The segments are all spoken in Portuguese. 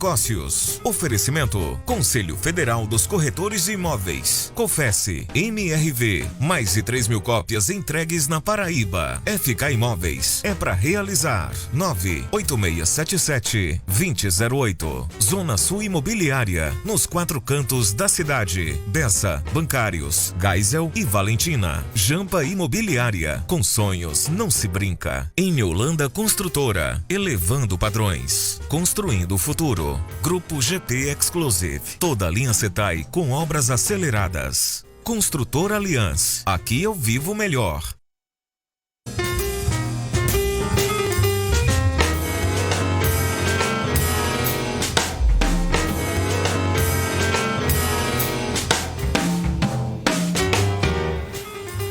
Negócios. Oferecimento: Conselho Federal dos Corretores de Imóveis. Confesse, MRV. Mais de 3.000 cópias entregues na Paraíba. FK Imóveis. É para realizar. 98677-2008. Zona Sul Imobiliária. Nos 4 cantos da cidade. Bessa, Bancários, Geisel e Valentina. Jampa Imobiliária. Com sonhos não se brinca. Em Holanda Construtora. Elevando padrões. Construindo o futuro. Grupo GP Exclusive. Toda a linha Setai com obras aceleradas. Construtora Aliança. Aqui eu vivo melhor.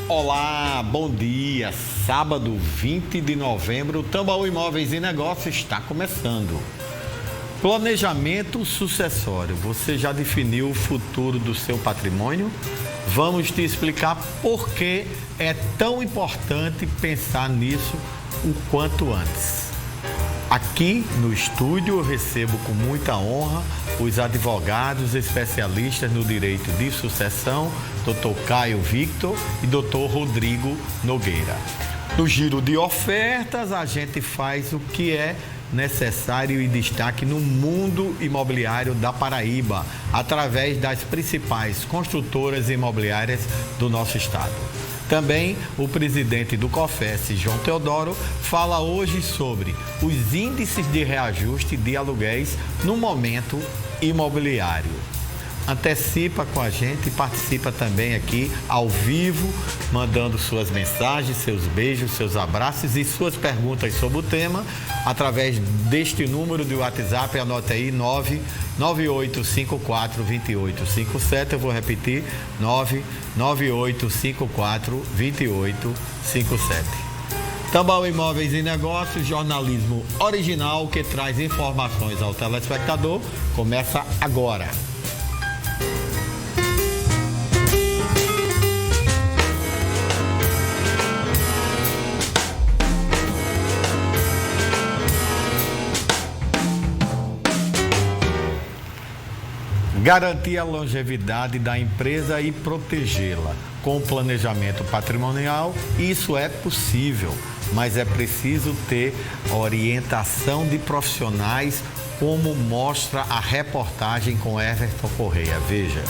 Olá, bom dia. Sábado 20 de novembro, o Tambaú Imóveis e Negócios está começando. Planejamento sucessório. Você já definiu o futuro do seu patrimônio? Vamos te explicar por que é tão importante pensar nisso o quanto antes. Aqui no estúdio eu recebo com muita honra os advogados especialistas no direito de sucessão, Dr. Caio Victor e Dr. Rodrigo Nogueira. No giro de ofertas, a gente faz o que é necessário e destaque no mundo imobiliário da Paraíba, através das principais construtoras imobiliárias do nosso estado. Também o presidente do COFES, João Teodoro, fala hoje sobre os índices de reajuste de aluguéis no momento imobiliário. Antecipa com a gente e participa também aqui ao vivo, mandando suas mensagens, seus beijos, seus abraços e suas perguntas sobre o tema através deste número de WhatsApp. Anote aí, 998542857. Eu vou repetir, 998542857. Tambaú Imóveis e Negócios, jornalismo original que traz informações ao telespectador. Começa agora. Garantir a longevidade da empresa e protegê-la. Com o planejamento patrimonial, isso é possível, mas é preciso ter orientação de profissionais, como mostra a reportagem com Everton Correia. Veja.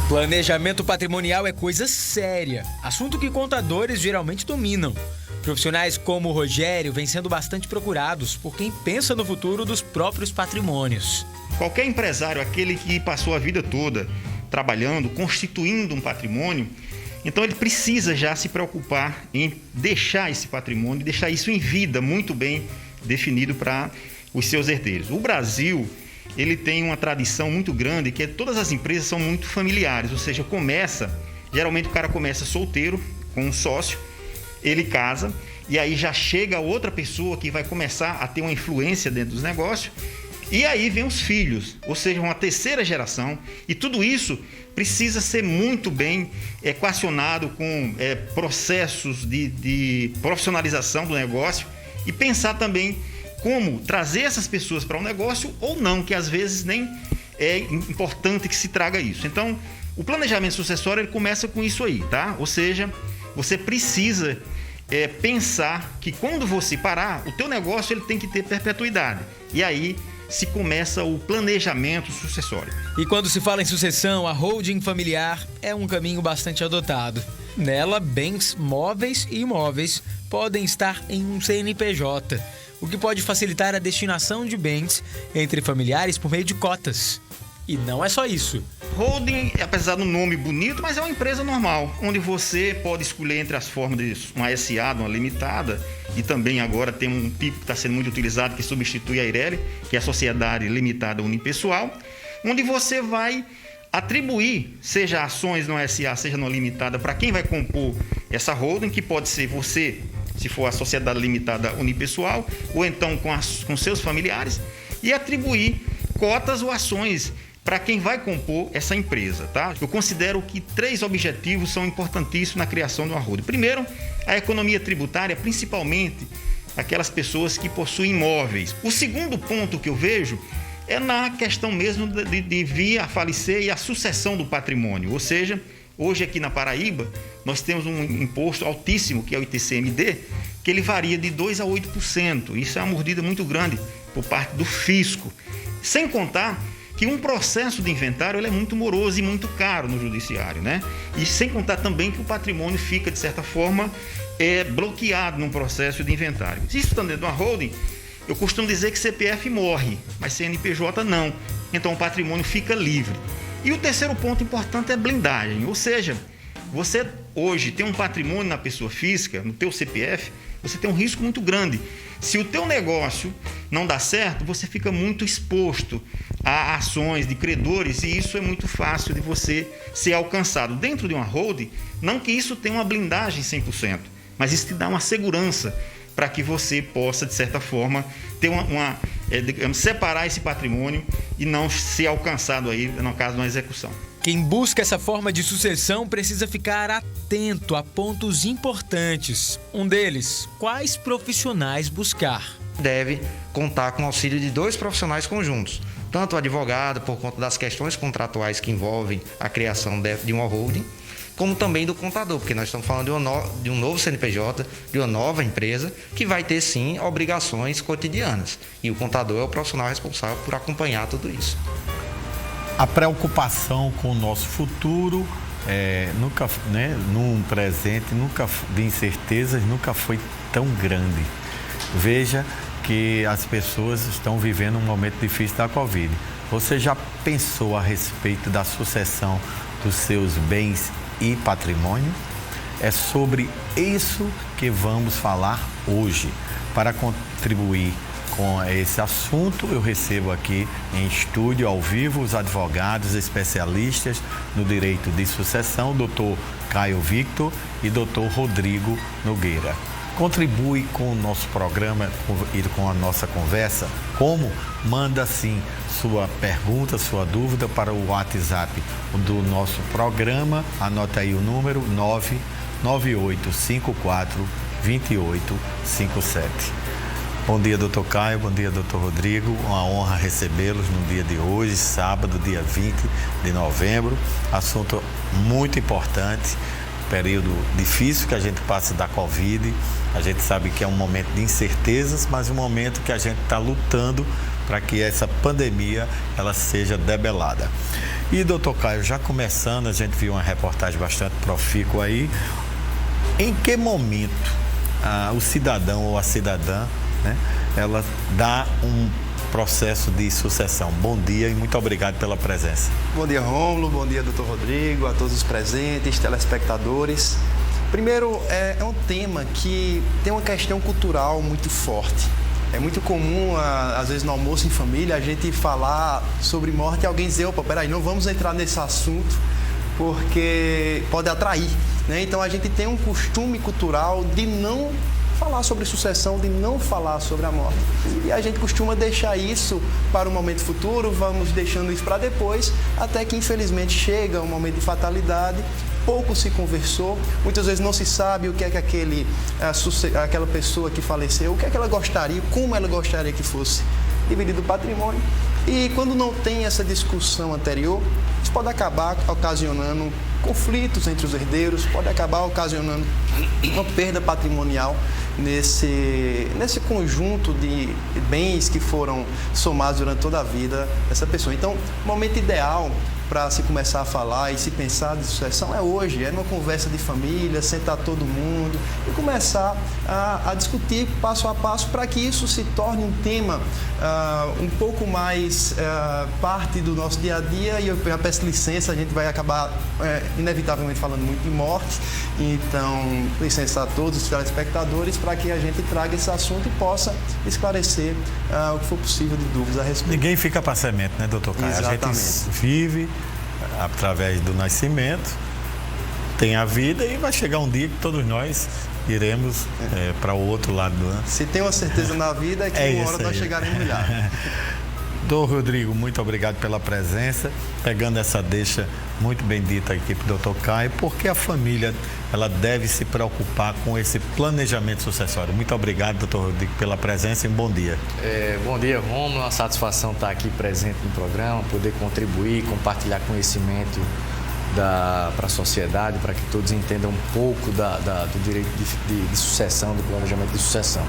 Planejamento patrimonial é coisa séria, assunto que contadores geralmente dominam. Profissionais como o Rogério vêm sendo bastante procurados por quem pensa no futuro dos próprios patrimônios. Qualquer empresário, aquele que passou a vida toda trabalhando, constituindo um patrimônio, então ele precisa já se preocupar em deixar esse patrimônio, deixar isso em vida muito bem definido para os seus herdeiros. O Brasil, ele tem uma tradição muito grande, que todas as empresas são muito familiares, ou seja, geralmente o cara começa solteiro, com um sócio, ele casa, e aí já chega outra pessoa que vai começar a ter uma influência dentro dos negócios, e aí vem os filhos, ou seja, uma terceira geração, e tudo isso precisa ser muito bem equacionado com processos de profissionalização do negócio e pensar também como trazer essas pessoas para um negócio ou não, que às vezes nem é importante que se traga isso. Então, o planejamento sucessório ele começa com isso aí, tá? Ou seja, você precisa pensar que quando você parar, o teu negócio ele tem que ter perpetuidade. E aí se começa o planejamento sucessório. E quando se fala em sucessão, a holding familiar é um caminho bastante adotado. Nela, bens móveis e imóveis podem estar em um CNPJ, o que pode facilitar a destinação de bens entre familiares por meio de cotas. E não é só isso. Holding, apesar do nome bonito, mas é uma empresa normal, onde você pode escolher entre as formas de uma SA, de uma limitada, e também agora tem um tipo que está sendo muito utilizado, que substitui a Eireli, que é a Sociedade Limitada Unipessoal, onde você vai atribuir, seja ações no SA, seja no limitada, para quem vai compor essa holding, que pode ser você, se for a Sociedade Limitada Unipessoal, ou então com seus familiares, e atribuir cotas ou ações para quem vai compor essa empresa, tá? Eu considero que 3 objetivos são importantíssimos na criação de uma holding. Primeiro, a economia tributária, principalmente aquelas pessoas que possuem imóveis. O segundo ponto que eu vejo é na questão mesmo de vir a falecer e a sucessão do patrimônio. Ou seja, hoje aqui na Paraíba, nós temos um imposto altíssimo, que é o ITCMD, que ele varia de 2% a 8%. Isso é uma mordida muito grande por parte do fisco. Sem contar que um processo de inventário ele é muito moroso e muito caro no judiciário, né? E sem contar também que o patrimônio fica, de certa forma, bloqueado num processo de inventário. Se isso está dentro de uma holding, eu costumo dizer que CPF morre, mas CNPJ não. Então o patrimônio fica livre. E o terceiro ponto importante é blindagem, ou seja, você hoje tem um patrimônio na pessoa física, no teu CPF, você tem um risco muito grande. Se o teu negócio não dá certo, você fica muito exposto a ações de credores e isso é muito fácil de você ser alcançado. Dentro de uma holding, não que isso tenha uma blindagem 100%, mas isso te dá uma segurança para que você possa, de certa forma, ter separar esse patrimônio e não ser alcançado aí, no caso de uma execução. Quem busca essa forma de sucessão precisa ficar atento a pontos importantes. Um deles, quais profissionais buscar? Deve contar com o auxílio de 2 profissionais conjuntos. Tanto o advogado, por conta das questões contratuais que envolvem a criação de uma holding, como também do contador, porque nós estamos falando de um novo CNPJ, de uma nova empresa, que vai ter, sim, obrigações cotidianas. E o contador é o profissional responsável por acompanhar tudo isso. A preocupação com o nosso futuro, nunca, né, num presente, nunca de incertezas, nunca foi tão grande. Veja que as pessoas estão vivendo um momento difícil da Covid. Você já pensou a respeito da sucessão dos seus bens e patrimônio? É sobre isso que vamos falar hoje. Para contribuir com esse assunto, eu recebo aqui em estúdio, ao vivo, os advogados especialistas no direito de sucessão, Dr. Caio Victor e Dr. Rodrigo Nogueira. Contribui com o nosso programa e com a nossa conversa. Como? Manda sim sua pergunta, sua dúvida para o WhatsApp do nosso programa. Anota aí o número 998542857. Bom dia, doutor Caio. Bom dia, doutor Rodrigo. Uma honra recebê-los no dia de hoje, sábado, dia 20 de novembro. Assunto muito importante. Período difícil que a gente passa da Covid. A gente sabe que é um momento de incertezas, mas um momento que a gente está lutando para que essa pandemia ela seja debelada. E, doutor Caio, já começando, a gente viu uma reportagem bastante profícua aí. Em que momento o cidadão ou a cidadã, né, ela dá um processo de sucessão? Bom dia e muito obrigado pela presença. Bom dia, Rômulo. Bom dia, doutor Rodrigo, a todos os presentes, telespectadores. Primeiro, é um tema que tem uma questão cultural muito forte. É muito comum, às vezes no almoço em família, a gente falar sobre morte e alguém dizer, opa, peraí, não vamos entrar nesse assunto porque pode atrair, né? Então a gente tem um costume cultural de não falar sobre sucessão, de não falar sobre a morte. E a gente costuma deixar isso para o momento futuro, vamos deixando isso para depois, até que infelizmente chega um momento de fatalidade, pouco se conversou, muitas vezes não se sabe o que é que aquela pessoa que faleceu, o que é que ela gostaria, como ela gostaria que fosse dividido o patrimônio. E quando não tem essa discussão anterior, isso pode acabar ocasionando conflitos entre os herdeiros, pode acabar ocasionando uma perda patrimonial nesse conjunto de bens que foram somados durante toda a vida dessa pessoa. Então, o momento ideal para se começar a falar e se pensar de sucessão é hoje, é numa conversa de família, sentar todo mundo e começar a discutir passo a passo para que isso se torne um tema um pouco mais parte do nosso dia a dia. E eu peço licença, a gente vai acabar inevitavelmente falando muito de morte, então licença a todos os telespectadores para que a gente traga esse assunto e possa esclarecer o que for possível de dúvidas a respeito. Ninguém fica para semente, né, doutor Caio? Exatamente. A gente vive através do nascimento, tem a vida e vai chegar um dia que todos nós iremos para o outro lado. Né? Se tem uma certeza na vida é que uma hora nós chegaremos lá. Doutor Rodrigo, muito obrigado pela presença. Pegando essa deixa muito bem dita aqui para o Dr. Caio, porque a família ela deve se preocupar com esse planejamento sucessório. Muito obrigado, doutor Rodrigo, pela presença e um bom dia. Bom dia, Rômulo. Uma satisfação estar aqui presente no programa, poder contribuir, compartilhar conhecimento para a sociedade, para que todos entendam um pouco do direito de sucessão, do planejamento de sucessão.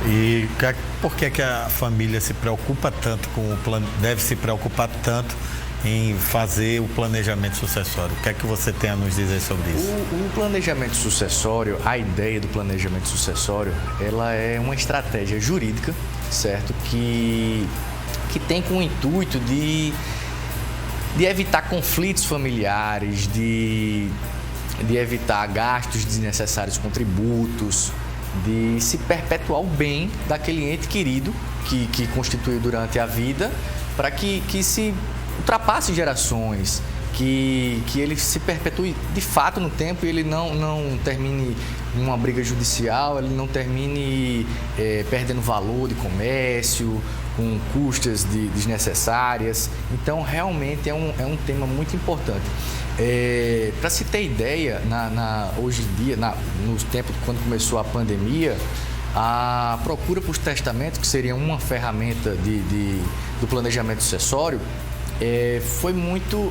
E por que a família se preocupa tanto com o plano, deve se preocupar tanto em fazer o planejamento sucessório? O que é que você tem a nos dizer sobre isso? O planejamento sucessório, a ideia do planejamento sucessório, ela é uma estratégia jurídica, certo? Que tem com o intuito de evitar conflitos familiares, de evitar gastos desnecessários com tributos, de se perpetuar o bem daquele ente querido que constituiu durante a vida, para que se ultrapasse gerações, que ele se perpetue de fato no tempo e ele não termine numa briga judicial, ele não termine perdendo valor de comércio, com custas desnecessárias. Então, realmente é um tema muito importante. Para se ter ideia, hoje em dia, nos tempos quando começou a pandemia, a procura por testamento, que seria uma ferramenta do planejamento sucessório,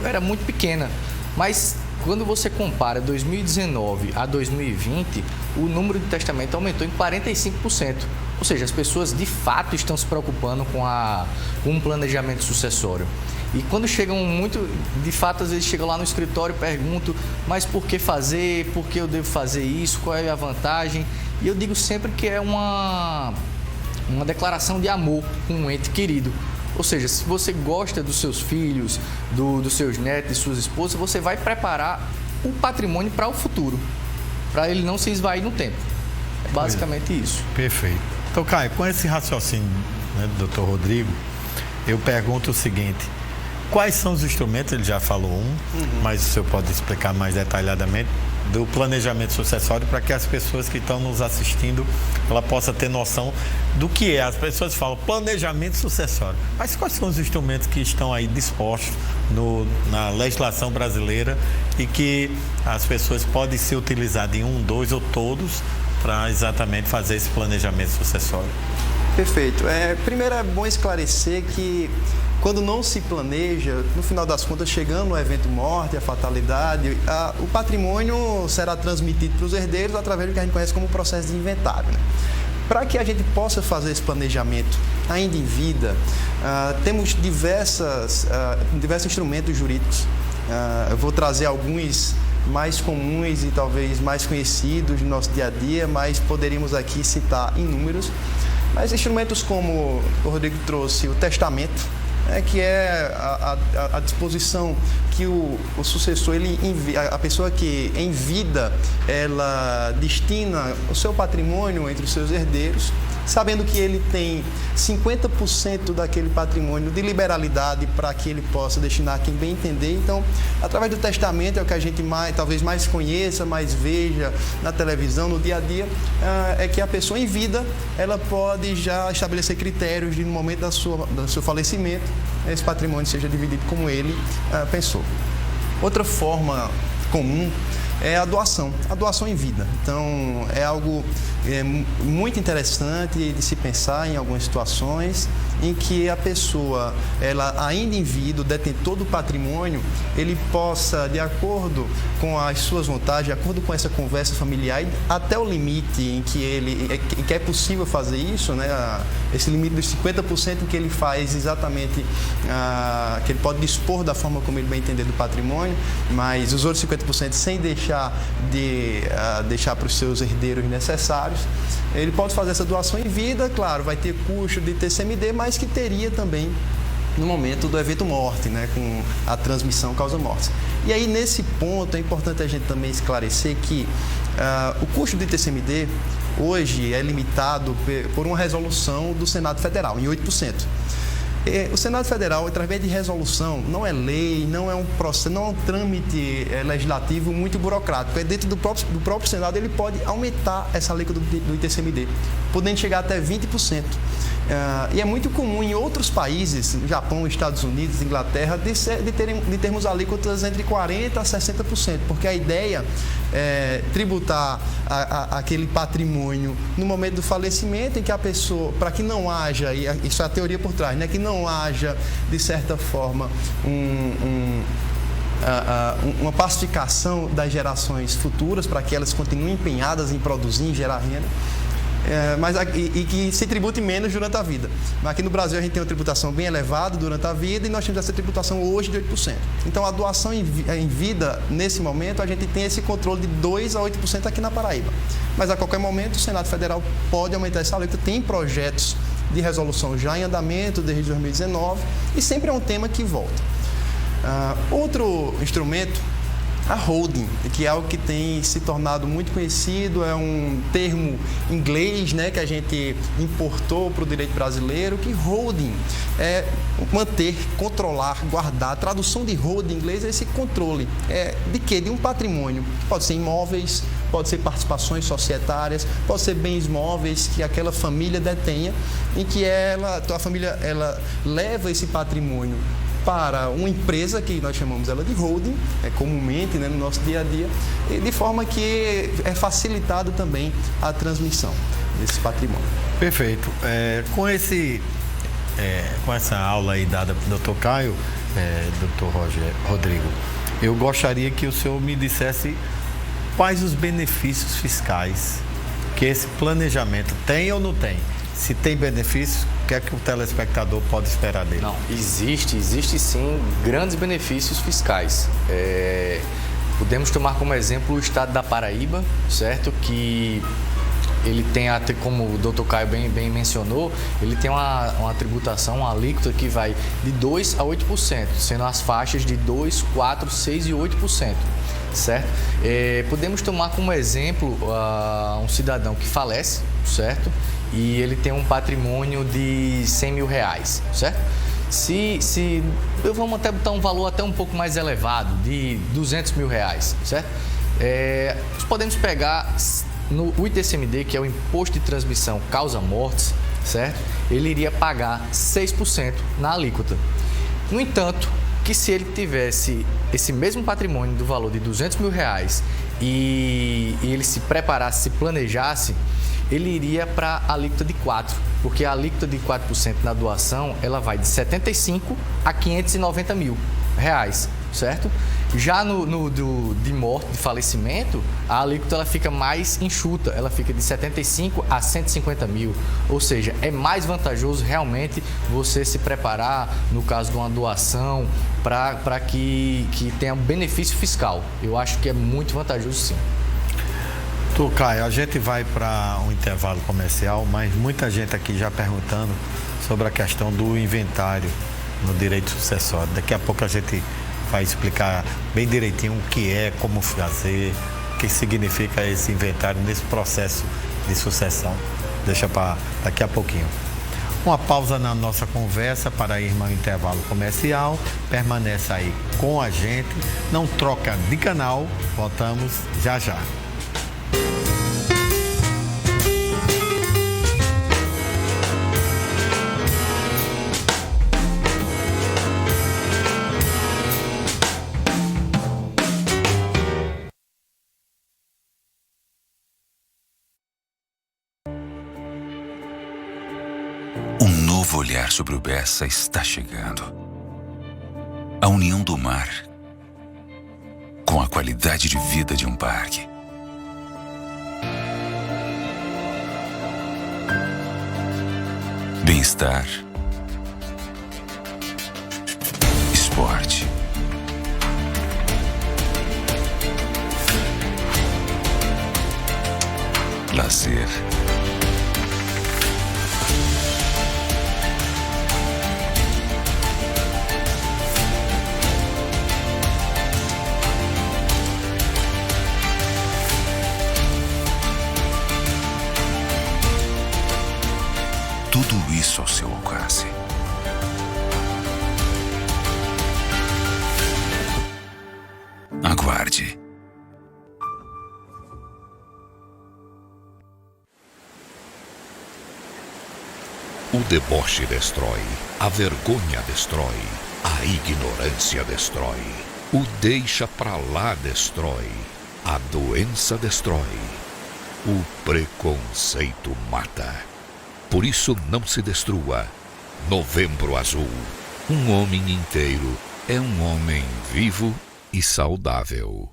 era muito pequena. Mas quando você compara 2019 a 2020, o número de testamentos aumentou em 45%. Ou seja, as pessoas de fato estão se preocupando com um planejamento sucessório. E quando chegam de fato, às vezes chegam lá no escritório e perguntam, mas por que fazer? Por que eu devo fazer isso? Qual é a vantagem? E eu digo sempre que é uma declaração de amor com um ente querido. Ou seja, se você gosta dos seus filhos, dos seus netos e suas esposas, você vai preparar o patrimônio para o futuro, para ele não se esvair no tempo. É basicamente isso. Perfeito. Então, Caio, com esse raciocínio, né, do Dr. Rodrigo, eu pergunto o seguinte: quais são os instrumentos? Ele já falou mas o senhor pode explicar mais detalhadamente do planejamento sucessório, para que as pessoas que estão nos assistindo ela possa ter noção do que é. As pessoas falam planejamento sucessório, mas quais são os instrumentos que estão aí dispostos na legislação brasileira e que as pessoas podem ser utilizadas em dois ou todos para exatamente fazer esse planejamento sucessório? Perfeito. Primeiro é bom esclarecer que quando não se planeja, no final das contas, chegando no evento morte, a fatalidade, o patrimônio será transmitido para os herdeiros através do que a gente conhece como processo de inventário, né? Para que a gente possa fazer esse planejamento ainda em vida, temos diversos instrumentos jurídicos. Eu vou trazer alguns mais comuns e talvez mais conhecidos no nosso dia a dia, mas poderíamos aqui citar inúmeros. Mas instrumentos como o Rodrigo trouxe, o testamento, que é a disposição que o sucessor, a pessoa que em vida, ela destina o seu patrimônio entre os seus herdeiros, sabendo que ele tem 50% daquele patrimônio de liberalidade para que ele possa destinar a quem bem entender. Então, através do testamento, é o que a gente talvez mais conheça, mais veja na televisão, no dia a dia, é que a pessoa em vida, ela pode já estabelecer critérios de, no momento do seu falecimento, esse patrimônio seja dividido como ele pensou. Outra forma comum é a doação em vida. Então, é algo muito interessante de se pensar em algumas situações em que a pessoa, ela ainda em vida, o detentor do patrimônio, ele possa, de acordo com as suas vontades, de acordo com essa conversa familiar, até o limite em que é possível fazer isso, né? Esse limite dos 50% em que ele faz exatamente, que ele pode dispor da forma como ele bem entender do patrimônio, mas os outros 50% sem deixar para os seus herdeiros necessários. Ele pode fazer essa doação em vida, claro, vai ter custo de TCMD, mas que teria também no momento do evento morte, né, com a transmissão causa-morte. E aí, nesse ponto, é importante a gente também esclarecer que o custo de TCMD hoje é limitado por uma resolução do Senado Federal, em 8%. O Senado Federal, através de resolução, não é lei, não é um processo, não é um trâmite legislativo muito burocrático. Dentro do próprio Senado, ele pode aumentar essa alíquota do ITCMD, podendo chegar até 20%. E é muito comum em outros países, Japão, Estados Unidos, Inglaterra, de termos alíquotas entre 40% a 60%, porque a ideia é tributar aquele patrimônio no momento do falecimento, em que a pessoa, para que não haja, e isso é a teoria por trás, né, que não haja, de certa forma, uma pacificação das gerações futuras, para que elas continuem empenhadas em produzir, em gerar renda. E que se tribute menos durante a vida. Mas aqui no Brasil a gente tem uma tributação bem elevada durante a vida e nós temos essa tributação hoje de 8%. Então a doação em vida, nesse momento, a gente tem esse controle de 2% a 8% aqui na Paraíba. Mas a qualquer momento o Senado Federal pode aumentar essa alíquota. Tem projetos de resolução já em andamento desde 2019 e sempre é um tema que volta. Outro instrumento, a holding, que é algo que tem se tornado muito conhecido, é um termo inglês, né, que a gente importou para o direito brasileiro, que holding é manter, controlar, guardar. A tradução de holding em inglês é esse controle. De quê? De um patrimônio. Pode ser imóveis, pode ser participações societárias, pode ser bens móveis que aquela família detenha, em que a família leva esse patrimônio para uma empresa que nós chamamos ela de holding, comumente, né, no nosso dia a dia, de forma que é facilitada também a transmissão desse patrimônio. Perfeito. Com essa aula aí dada para o Dr. Caio, Dr. Rodrigo, eu gostaria que o senhor me dissesse quais os benefícios fiscais que esse planejamento tem ou não tem. Se tem benefícios, o que é que o telespectador pode esperar dele? Não, existe sim grandes benefícios fiscais. Podemos tomar como exemplo o estado da Paraíba, certo? Que ele tem, como o Dr. Caio bem mencionou, ele tem uma tributação, uma alíquota que vai de 2% a 8%, sendo as faixas de 2%, 4%, 6% e 8%. Certo? Podemos tomar como exemplo um cidadão que falece, certo? E ele tem um patrimônio de R$100 mil, certo? Vamos até botar um valor até um pouco mais elevado, de R$200 mil, certo? Nós podemos pegar o ITCMD, que é o Imposto de Transmissão Causa Mortes, certo? Ele iria pagar 6% na alíquota. No entanto, que se ele tivesse esse mesmo patrimônio do valor de R$200 mil e ele se preparasse, se planejasse, ele iria para a alíquota de 4%, porque a alíquota de 4% na doação, ela vai de 75 a 590 mil reais, certo? Já de morte, de falecimento, a alíquota ela fica mais enxuta, ela fica de 75 a 150 mil, ou seja, é mais vantajoso realmente você se preparar, no caso de uma doação, para que tenha um benefício fiscal. Eu acho que é muito vantajoso sim. Caio, a gente vai para um intervalo comercial, mas muita gente aqui já perguntando sobre a questão do inventário no direito sucessório. Daqui a pouco a gente vai explicar bem direitinho o que é, como fazer, o que significa esse inventário nesse processo de sucessão. Deixa para daqui a pouquinho. Uma pausa na nossa conversa para ir ao intervalo comercial. Permanece aí com a gente, não troca de canal, voltamos já já. novo olhar sobre o Bessa está chegando. A união do mar com a qualidade de vida de um parque. Bem-estar, esporte, lazer, tudo isso ao seu alcance. guarde. O deboche destrói, a vergonha destrói, a ignorância destrói, o deixa pra lá destrói, a doença destrói, o preconceito mata. Por isso não se destrua. Novembro Azul. Um homem inteiro é um homem vivo e saudável.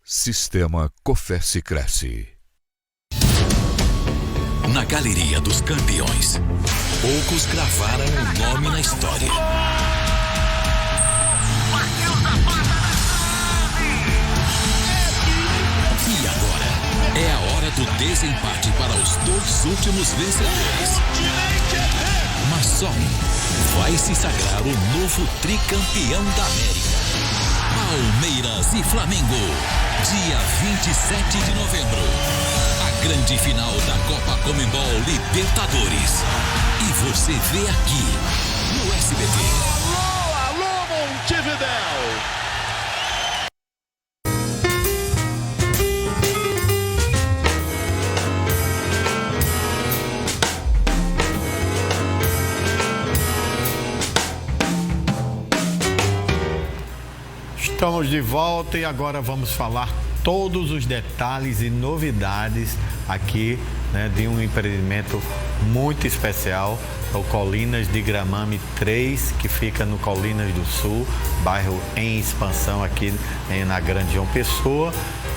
Sistema Cofesse Cresce. Na Galeria dos Campeões, poucos gravaram o nome na história. E agora é a hora do desempate para os 2 últimos vencedores. Mas só um vai se sagrar o novo tricampeão da América. Palmeiras e Flamengo, dia 27 de novembro. A grande final da Copa Conmebol Libertadores. E você vê aqui no SBT. Alô, alô, Montevidéu! Estamos de volta e agora vamos falar todos os detalhes e novidades aqui, né, de um empreendimento muito especial, o Colinas de Gramame 3, que fica no Colinas do Sul, bairro em expansão aqui na Grande João Pessoa.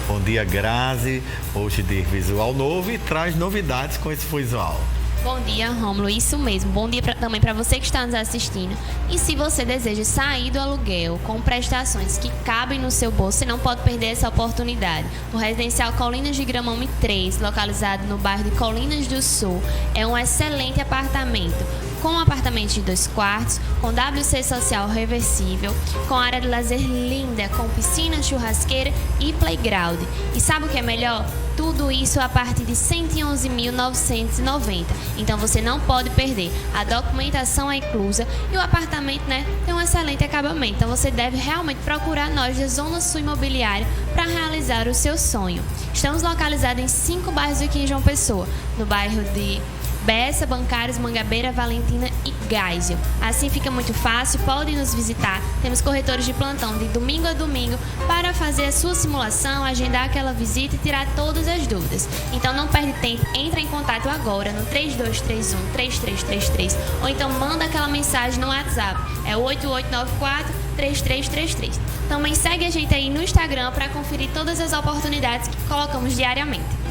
Bom dia, Grazi, hoje de visual novo e traz novidades com esse visual. Bom dia, Rômulo, isso mesmo. Bom dia também para você que está nos assistindo. E se você deseja sair do aluguel com prestações que cabem no seu bolso, você não pode perder essa oportunidade. O Residencial Colinas de Gramame 3, localizado no bairro de Colinas do Sul, é um excelente apartamento. Com um apartamento de 2 quartos, com WC social reversível, com área de lazer linda, com piscina, churrasqueira e playground. E sabe o que é melhor? Tudo isso a partir de R$ 111.990. Então você não pode perder. A documentação é inclusa e o apartamento, tem um excelente acabamento. Então você deve realmente procurar nós da Zona Sul Imobiliária para realizar o seu sonho. Estamos localizados em 5 bairros aqui em João Pessoa, no bairro de Bessa, Bancários, Mangabeira, Valentina e Geisel. Assim fica muito fácil, podem nos visitar. Temos corretores de plantão de domingo a domingo para fazer a sua simulação, agendar aquela visita e tirar todas as dúvidas. Então não perde tempo, entra em contato agora no 3231-3333 ou então manda aquela mensagem no WhatsApp, é 8894-3333. Também segue a gente aí no Instagram para conferir todas as oportunidades que colocamos diariamente.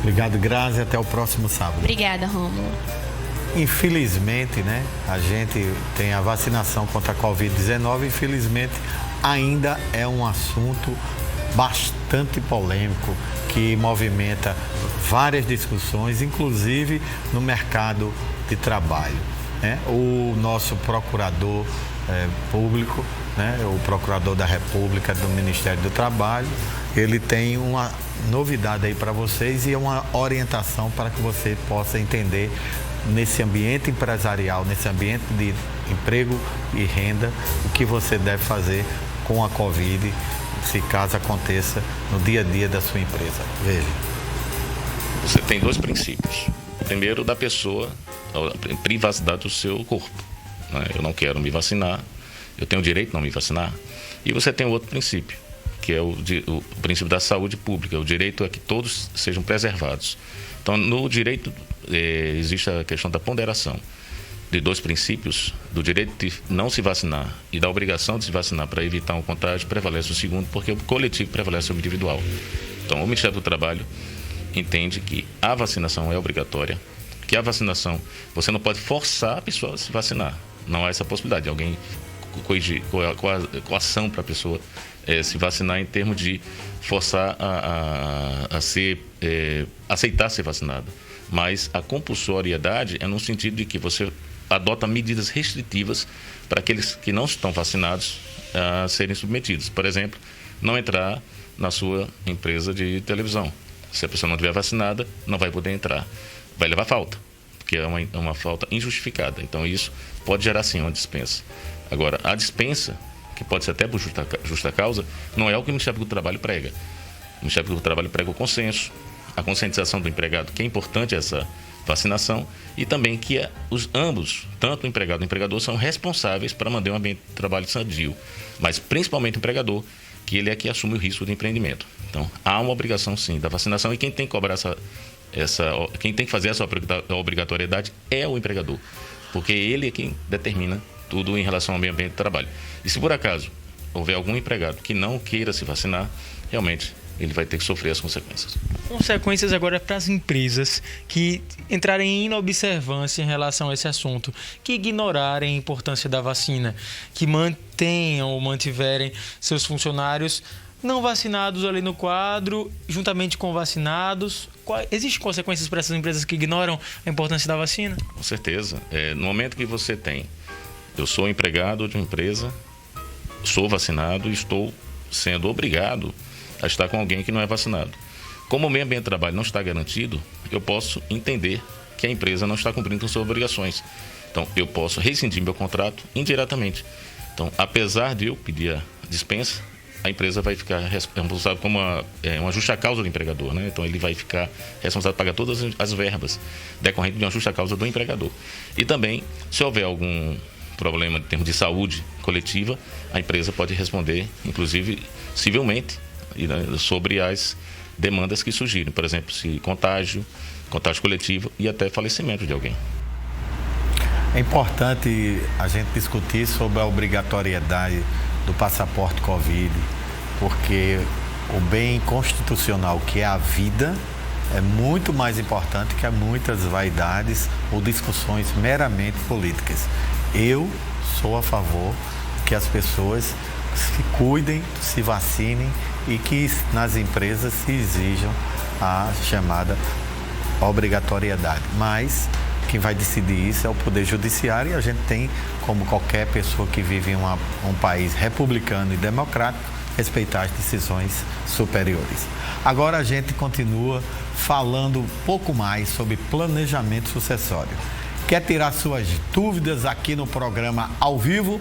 Obrigado, Grazi. Até o próximo sábado. Obrigada, Rômulo. Infelizmente, a gente tem a vacinação contra a Covid-19. Infelizmente, ainda é um assunto bastante polêmico que movimenta várias discussões, inclusive no mercado de trabalho. O nosso procurador público, o procurador da República do Ministério do Trabalho, ele tem uma novidade aí para vocês e é uma orientação para que você possa entender nesse ambiente empresarial, nesse ambiente de emprego e renda, o que você deve fazer com a Covid, se caso aconteça no dia a dia da sua empresa. Veja. Você tem 2 princípios. O primeiro, da pessoa, a privacidade do seu corpo. Eu não quero me vacinar, eu tenho o direito de não me vacinar. E você tem outro princípio, que é o princípio da saúde pública. O direito é que todos sejam preservados. Então, no direito, existe a questão da ponderação de 2 princípios, do direito de não se vacinar e da obrigação de se vacinar para evitar um contágio. Prevalece o segundo, porque o coletivo prevalece o individual. Então, o Ministério do Trabalho entende que a vacinação é obrigatória, que a vacinação, você não pode forçar a pessoa a se vacinar. Não há essa possibilidade de alguém coação para a pessoa se vacinar em termos de forçar aceitar ser vacinado. Mas a compulsoriedade é no sentido de que você adota medidas restritivas para aqueles que não estão vacinados a serem submetidos. Por exemplo, não entrar na sua empresa de televisão. Se a pessoa não estiver vacinada, não vai poder entrar. Vai levar falta, porque é uma falta injustificada. Então isso pode gerar sim uma dispensa. Agora, a dispensa que pode ser até por justa causa, não é o que o Ministério do Trabalho prega. O Ministério do Trabalho prega o consenso, a conscientização do empregado, que é importante essa vacinação, e também que ambos, tanto o empregado e o empregador, são responsáveis para manter um ambiente de trabalho sadio, mas principalmente o empregador, que ele é que assume o risco do empreendimento. Então, há uma obrigação, sim, da vacinação, e quem tem que cobrar quem tem que fazer essa obrigatoriedade é o empregador, porque ele é quem determina tudo em relação ao meio ambiente de trabalho. E se por acaso houver algum empregado que não queira se vacinar, realmente ele vai ter que sofrer as consequências. Consequências agora para as empresas que entrarem em inobservância em relação a esse assunto, que ignorarem a importância da vacina, que mantenham ou mantiverem seus funcionários não vacinados ali no quadro, juntamente com vacinados. Existem consequências para essas empresas que ignoram a importância da vacina? Com certeza. No momento que você eu sou empregado de uma empresa, sou vacinado e estou sendo obrigado a estar com alguém que não é vacinado. Como o meio ambiente de trabalho não está garantido, eu posso entender que a empresa não está cumprindo com suas obrigações. Então, eu posso rescindir meu contrato indiretamente. Então, apesar de eu pedir a dispensa, a empresa vai ficar responsável como uma justa causa do empregador, né? Então, ele vai ficar responsável por pagar todas as verbas decorrentes de uma justa causa do empregador. E também, se houver algum problema em termos de saúde coletiva, a empresa pode responder, inclusive, civilmente, sobre as demandas que surgirem, por exemplo, se contágio coletivo e até falecimento de alguém. É importante a gente discutir sobre a obrigatoriedade do passaporte Covid, porque o bem constitucional, que é a vida, é muito mais importante que muitas vaidades ou discussões meramente políticas. Eu sou a favor que as pessoas se cuidem, se vacinem e que nas empresas se exijam a chamada obrigatoriedade. Mas quem vai decidir isso é o Poder Judiciário, e a gente tem, como qualquer pessoa que vive em um país republicano e democrático, respeitar as decisões superiores. Agora a gente continua falando um pouco mais sobre planejamento sucessório. Quer tirar suas dúvidas aqui no programa ao vivo?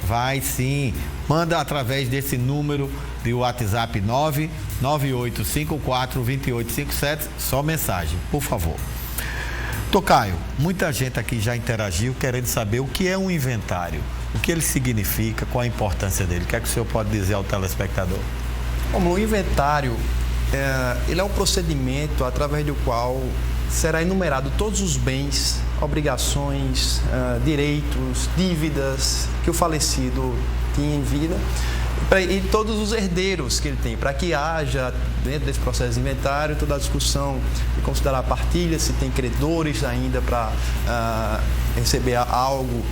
Vai sim, manda através desse número de WhatsApp 998542857, só mensagem, por favor. Tocaio, muita gente aqui já interagiu querendo saber o que é um inventário, o que ele significa, qual a importância dele. O que é que o senhor pode dizer ao telespectador? Bom, o inventário ele é um procedimento através do qual será enumerado todos os bens, obrigações, direitos, dívidas que o falecido tinha em vida e todos os herdeiros que ele tem, para que haja, dentro desse processo de inventário, toda a discussão de considerar a partilha, se tem credores ainda para receber algo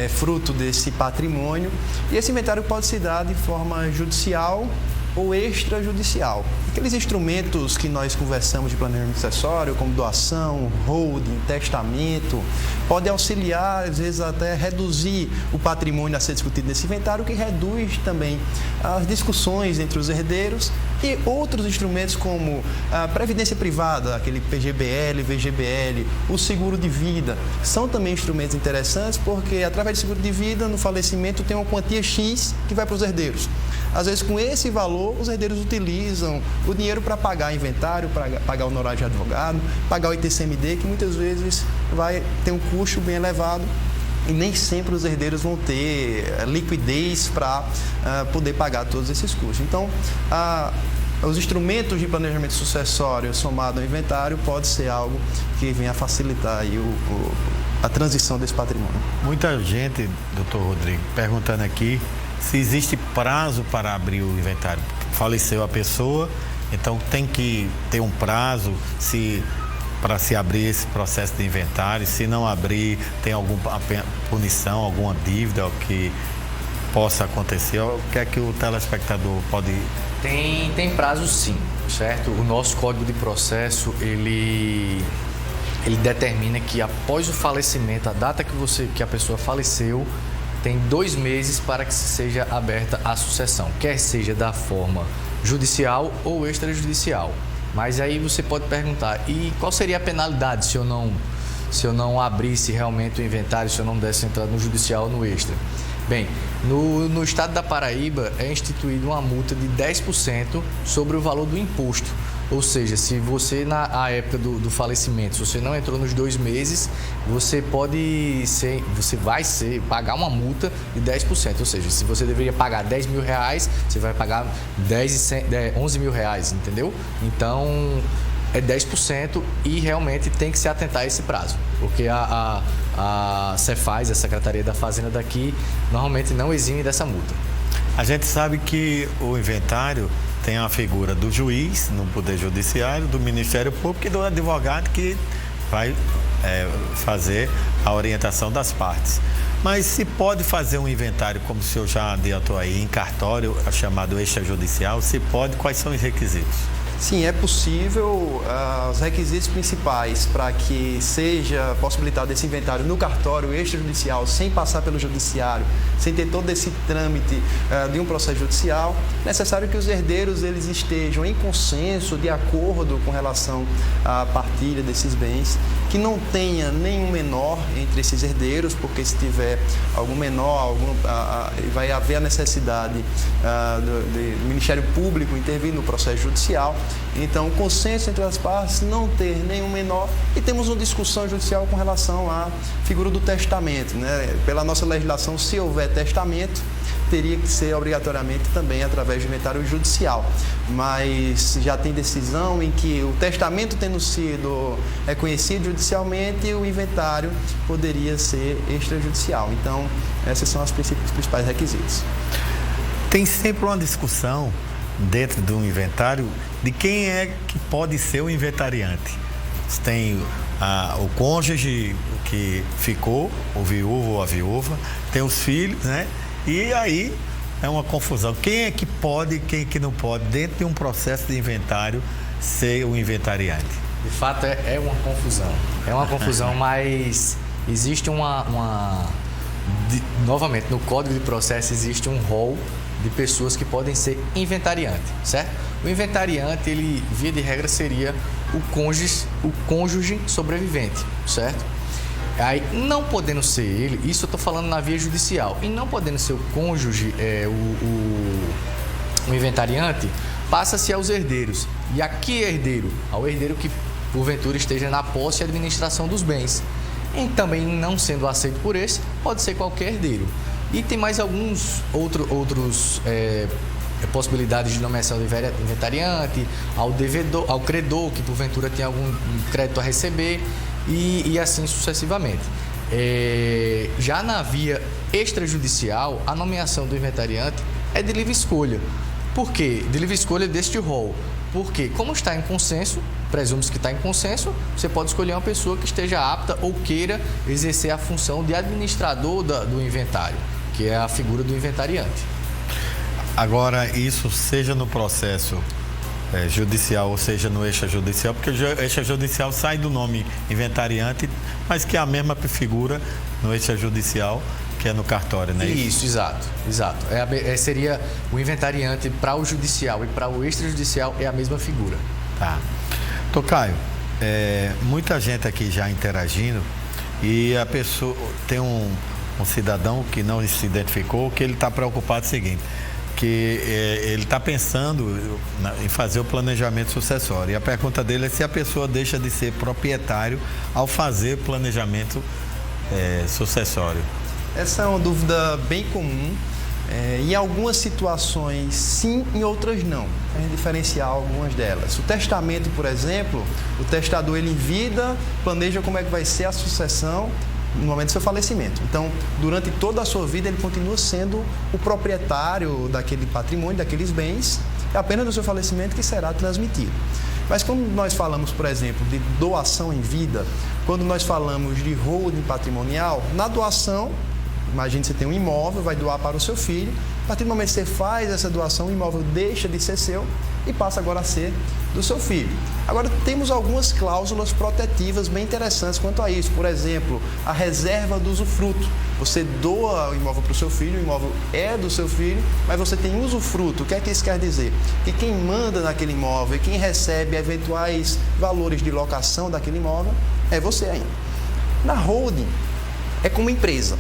fruto desse patrimônio. E esse inventário pode se dar de forma judicial ou extrajudicial. Aqueles instrumentos que nós conversamos de planejamento sucessório, como doação, holding, testamento, podem auxiliar, às vezes até reduzir o patrimônio a ser discutido nesse inventário, que reduz também as discussões entre os herdeiros, e outros instrumentos como a previdência privada, aquele PGBL, VGBL, o seguro de vida, são também instrumentos interessantes, porque através do seguro de vida, no falecimento, tem uma quantia X que vai para os herdeiros. Às vezes, com esse valor, os herdeiros utilizam o dinheiro para pagar inventário, para pagar honorário de advogado, pagar o ITCMD, que muitas vezes vai ter um custo bem elevado e nem sempre os herdeiros vão ter liquidez para poder pagar todos esses custos. Então, os instrumentos de planejamento sucessório somado ao inventário pode ser algo que venha a facilitar aí a transição desse patrimônio. Muita gente, doutor Rodrigo, perguntando aqui se existe prazo para abrir o inventário. Faleceu a pessoa, então tem que ter um prazo para se abrir esse processo de inventário. Se não abrir, tem alguma punição, alguma dívida que possa acontecer? O que é que o telespectador pode... Tem prazo sim, certo? O nosso Código de Processo, ele determina que após o falecimento, a data que a pessoa faleceu, tem 2 meses para que seja aberta a sucessão, quer seja da forma judicial ou extrajudicial. Mas aí você pode perguntar, e qual seria a penalidade se eu não abrisse realmente o inventário, se eu não desse entrada no judicial ou no extra? Bem, no estado da Paraíba é instituída uma multa de 10% sobre o valor do imposto. Ou seja, se você na época do falecimento, se você não entrou nos 2 meses, você vai pagar uma multa de 10%. Ou seja, se você deveria pagar 10 mil reais, você vai pagar 11 mil reais, entendeu? Então é 10% e realmente tem que se atentar a esse prazo, porque a Cefaz, a Secretaria da Fazenda daqui, normalmente não exime dessa multa. A gente sabe que o inventário tem a figura do juiz no Poder Judiciário, do Ministério Público e do advogado que vai fazer a orientação das partes. Mas se pode fazer um inventário, como o senhor já adiantou aí, em cartório, chamado extrajudicial, se pode, quais são os requisitos? Sim, é possível. Os requisitos principais para que seja possibilitado esse inventário no cartório extrajudicial, sem passar pelo judiciário, sem ter todo esse trâmite de um processo judicial, é necessário que os herdeiros eles estejam em consenso, de acordo com relação à partilha desses bens, que não tenha nenhum menor entre esses herdeiros, porque se tiver algum menor, vai haver a necessidade do Ministério Público intervir no processo judicial. Então, consenso entre as partes, não ter nenhum menor, e temos uma discussão judicial com relação à figura do testamento, né? Pela nossa legislação, se houver testamento, teria que ser obrigatoriamente também através do inventário judicial. Mas já tem decisão em que o testamento tendo sido reconhecido judicialmente, o inventário poderia ser extrajudicial. Então, esses são os principais requisitos. Tem sempre uma discussão dentro do inventário de quem é que pode ser o inventariante. Tem o cônjuge que ficou, o viúvo ou a viúva, tem os filhos, né? E aí é uma confusão. Quem é que pode e quem é que não pode, dentro de um processo de inventário, ser o inventariante? De fato, é uma confusão. É uma confusão, mas existe novamente, no Código de Processo existe um rol de pessoas que podem ser inventariante, certo? O inventariante, ele, via de regra, seria o cônjuge sobrevivente, certo? Aí, não podendo ser ele, isso eu estou falando na via judicial, e não podendo ser o cônjuge, o inventariante, passa-se aos herdeiros. E a que herdeiro? Ao herdeiro que, porventura, esteja na posse e administração dos bens. E também, não sendo aceito por esse, pode ser qualquer herdeiro. E tem mais alguns outros possibilidades de nomeação do inventariante, ao devedor, ao credor, que porventura tem algum crédito a receber, e assim sucessivamente. Já na via extrajudicial, a nomeação do inventariante é de livre escolha. Por quê? De livre escolha deste rol. Porque, como está em consenso, presume-se que está em consenso, você pode escolher uma pessoa que esteja apta ou queira exercer a função de administrador do inventário, que é a figura do inventariante. Agora, isso seja no processo judicial ou seja no extrajudicial, porque o extrajudicial sai do nome inventariante, mas que é a mesma figura no extrajudicial, que é no cartório, né? Isso, exato. Seria o inventariante para o judicial e para o extrajudicial é a mesma figura. Tá. Tocaio, muita gente aqui já interagindo e a pessoa tem um cidadão que não se identificou, que ele está preocupado com o seguinte, que ele está pensando em fazer o planejamento sucessório. E a pergunta dele é se a pessoa deixa de ser proprietário ao fazer planejamento sucessório. Essa é uma dúvida bem comum. Em algumas situações sim, em outras não. A gente diferenciar algumas delas. O testamento, por exemplo, o testador ele em vida planeja como é que vai ser a sucessão no momento do seu falecimento. Então, durante toda a sua vida, ele continua sendo o proprietário daquele patrimônio, daqueles bens, é apenas no seu falecimento que será transmitido. Mas quando nós falamos, por exemplo, de doação em vida, quando nós falamos de holding patrimonial, na doação, imagine que você tem um imóvel, vai doar para o seu filho, a partir do momento que você faz essa doação, o imóvel deixa de ser seu e passa agora a ser do seu filho. Agora, temos algumas cláusulas protetivas bem interessantes quanto a isso. Por exemplo, a reserva do usufruto. Você doa o imóvel para o seu filho, o imóvel é do seu filho, mas você tem usufruto. O que é que isso quer dizer? Que quem manda naquele imóvel e quem recebe eventuais valores de locação daquele imóvel é você ainda. Na holding, é como empresa.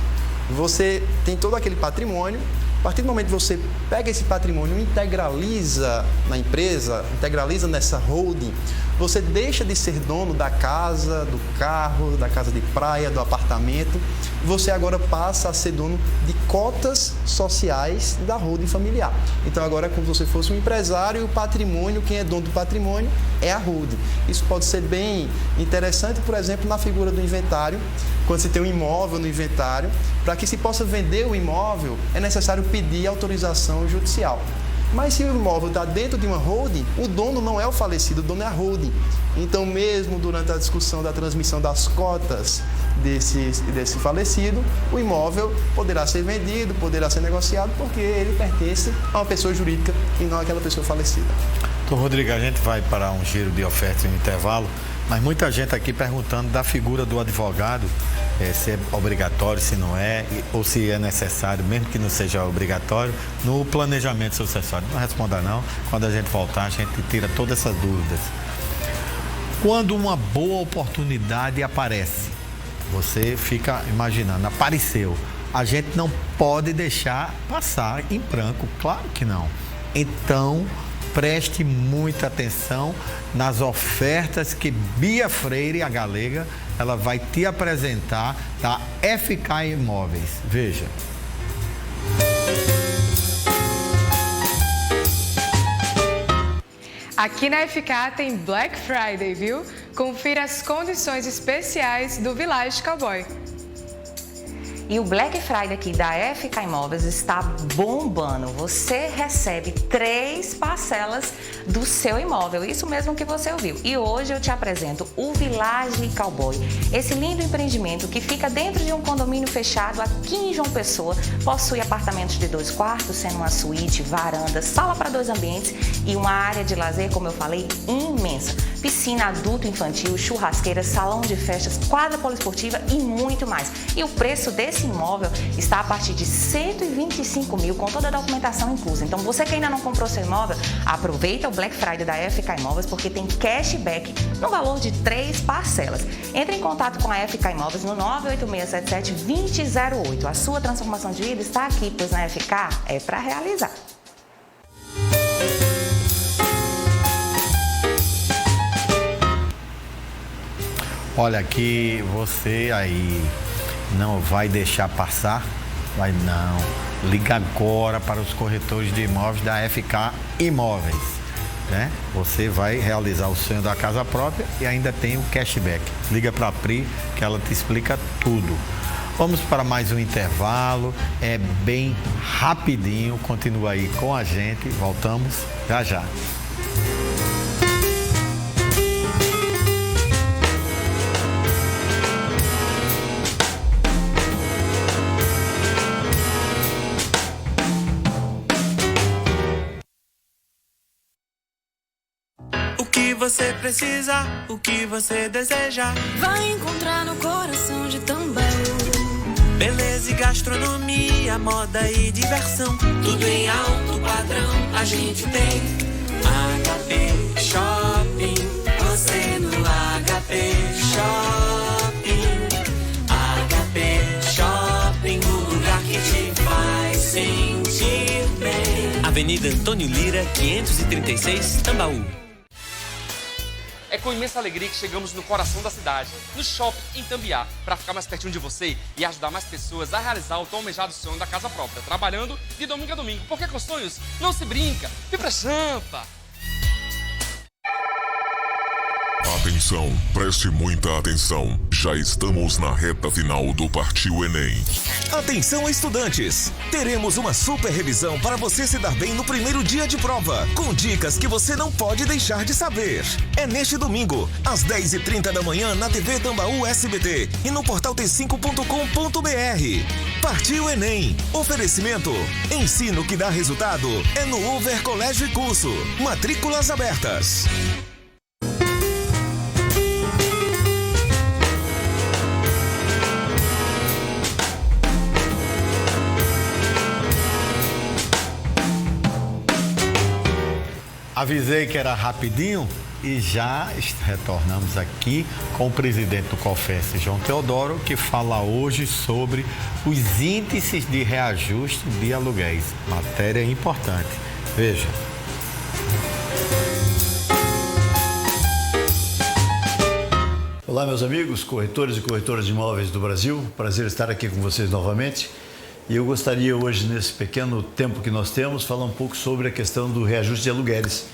Você tem todo aquele patrimônio. A partir do momento que você pega esse patrimônio, integraliza na empresa, integraliza nessa holding, você deixa de ser dono da casa, do carro, da casa de praia, do apartamento. Você agora passa a ser dono de cotas sociais da holding familiar. Então agora é como se você fosse um empresário e o patrimônio, quem é dono do patrimônio é a holding. Isso pode ser bem interessante, por exemplo, na figura do inventário. Quando você tem um imóvel no inventário, para que se possa vender o imóvel, é necessário pedir autorização judicial. Mas se o imóvel está dentro de uma holding, o dono não é o falecido, o dono é a holding. Então, mesmo durante a discussão da transmissão das cotas desse falecido, o imóvel poderá ser vendido, poderá ser negociado, porque ele pertence a uma pessoa jurídica e não àquela pessoa falecida. Então, Rodrigo, a gente vai para um giro de ofertas no intervalo, mas muita gente aqui perguntando da figura do advogado, se é obrigatório, se não é, ou se é necessário, mesmo que não seja obrigatório, no planejamento sucessório. Não responda não, quando a gente voltar a gente tira todas essas dúvidas. Quando uma boa oportunidade aparece, você fica imaginando, apareceu, a gente não pode deixar passar em branco, claro que não. Então, preste muita atenção nas ofertas que Bia Freire, a galega, ela vai te apresentar da FK Imóveis. Veja. Aqui na FK tem Black Friday, viu? Confira as condições especiais do Village Cowboy. E o Black Friday aqui da FK Imóveis está bombando. Você recebe 3 parcelas do seu imóvel. Isso mesmo que você ouviu. E hoje eu te apresento o Village Cowboy. Esse lindo empreendimento que fica dentro de um condomínio fechado aqui em João Pessoa. Possui apartamentos de 2 quartos, sendo uma suíte, varanda, sala para 2 ambientes e uma área de lazer, como eu falei, imensa. Piscina adulto infantil, churrasqueira, salão de festas, quadra poliesportiva e muito mais. E o preço desse imóvel está a partir de 125 mil, com toda a documentação inclusa. Então, você que ainda não comprou seu imóvel, aproveita o Black Friday da FK Imóveis, porque tem cashback no valor de 3 parcelas. Entre em contato com a FK Imóveis no 98677-2008. A sua transformação de vida está aqui, pois na FK é para realizar. Olha aqui, você aí não vai deixar passar? Vai não. Liga agora para os corretores de imóveis da FK Imóveis, né? Você vai realizar o sonho da casa própria e ainda tem o cashback. Liga para a Pri que ela te explica tudo. Vamos para mais um intervalo, é bem rapidinho, continua aí com a gente, voltamos já já. O que você precisa, o que você deseja, vai encontrar no coração de Tambaú. Beleza e gastronomia, moda e diversão, tudo em alto padrão a gente tem. HP Shopping, você no HP Shopping. HP Shopping, o lugar que te faz sentir bem. Avenida Antônio Lira, 536, Tambaú. É com imensa alegria que chegamos no coração da cidade, no Shopping em Tambiá, para ficar mais pertinho de você e ajudar mais pessoas a realizar o tão almejado sonho da casa própria, trabalhando de domingo a domingo, porque com sonhos não se brinca. Vibra Champa! Atenção, preste muita atenção. Já estamos na reta final do Partiu Enem. Atenção, estudantes! Teremos uma super revisão para você se dar bem no primeiro dia de prova, com dicas que você não pode deixar de saber. É neste domingo, às 10h30 da manhã, na TV Tambaú SBT e no portal t5.com.br. Partiu Enem. Oferecimento. Ensino que dá resultado é no Over Colégio e Curso. Matrículas abertas. Avisei que era rapidinho e já retornamos aqui com o presidente do COFES, João Teodoro, que fala hoje sobre os índices de reajuste de aluguéis. Matéria importante. Veja. Olá, meus amigos, corretores e corretoras de imóveis do Brasil. Prazer estar aqui com vocês novamente. E eu gostaria hoje, nesse pequeno tempo que nós temos, falar um pouco sobre a questão do reajuste de aluguéis.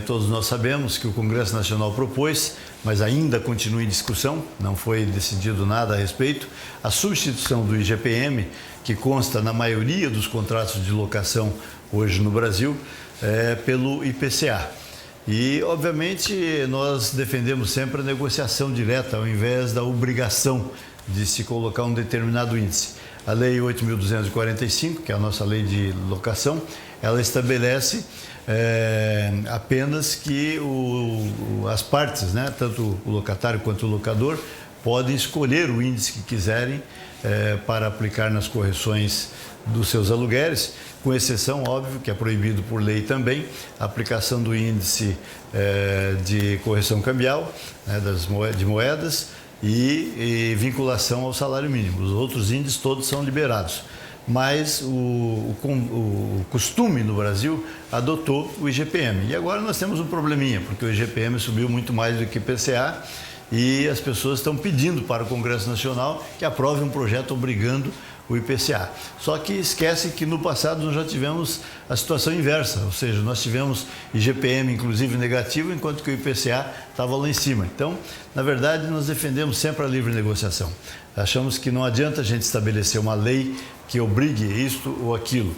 Todos nós sabemos que o Congresso Nacional propôs, mas ainda continua em discussão, não foi decidido nada a respeito, a substituição do IGPM, que consta na maioria dos contratos de locação hoje no Brasil, pelo IPCA. E, obviamente, nós defendemos sempre a negociação direta, ao invés da obrigação de se colocar um determinado índice. A Lei 8.245, que é a nossa lei de locação, ela estabelece apenas que as partes, né, tanto o locatário quanto o locador, podem escolher o índice que quiserem para aplicar nas correções dos seus aluguéis, com exceção, óbvio, que é proibido por lei também, a aplicação do índice de correção cambial, né, de moedas e vinculação ao salário mínimo. Os outros índices todos são liberados. Mas o costume no Brasil adotou o IGPM. E agora nós temos um probleminha, porque o IGPM subiu muito mais do que o IPCA e as pessoas estão pedindo para o Congresso Nacional que aprove um projeto obrigando o IPCA. Só que esquece que no passado nós já tivemos a situação inversa, ou seja, nós tivemos IGPM inclusive negativo, enquanto que o IPCA estava lá em cima. Então, na verdade, nós defendemos sempre a livre negociação. Achamos que não adianta a gente estabelecer uma lei que obrigue isto ou aquilo.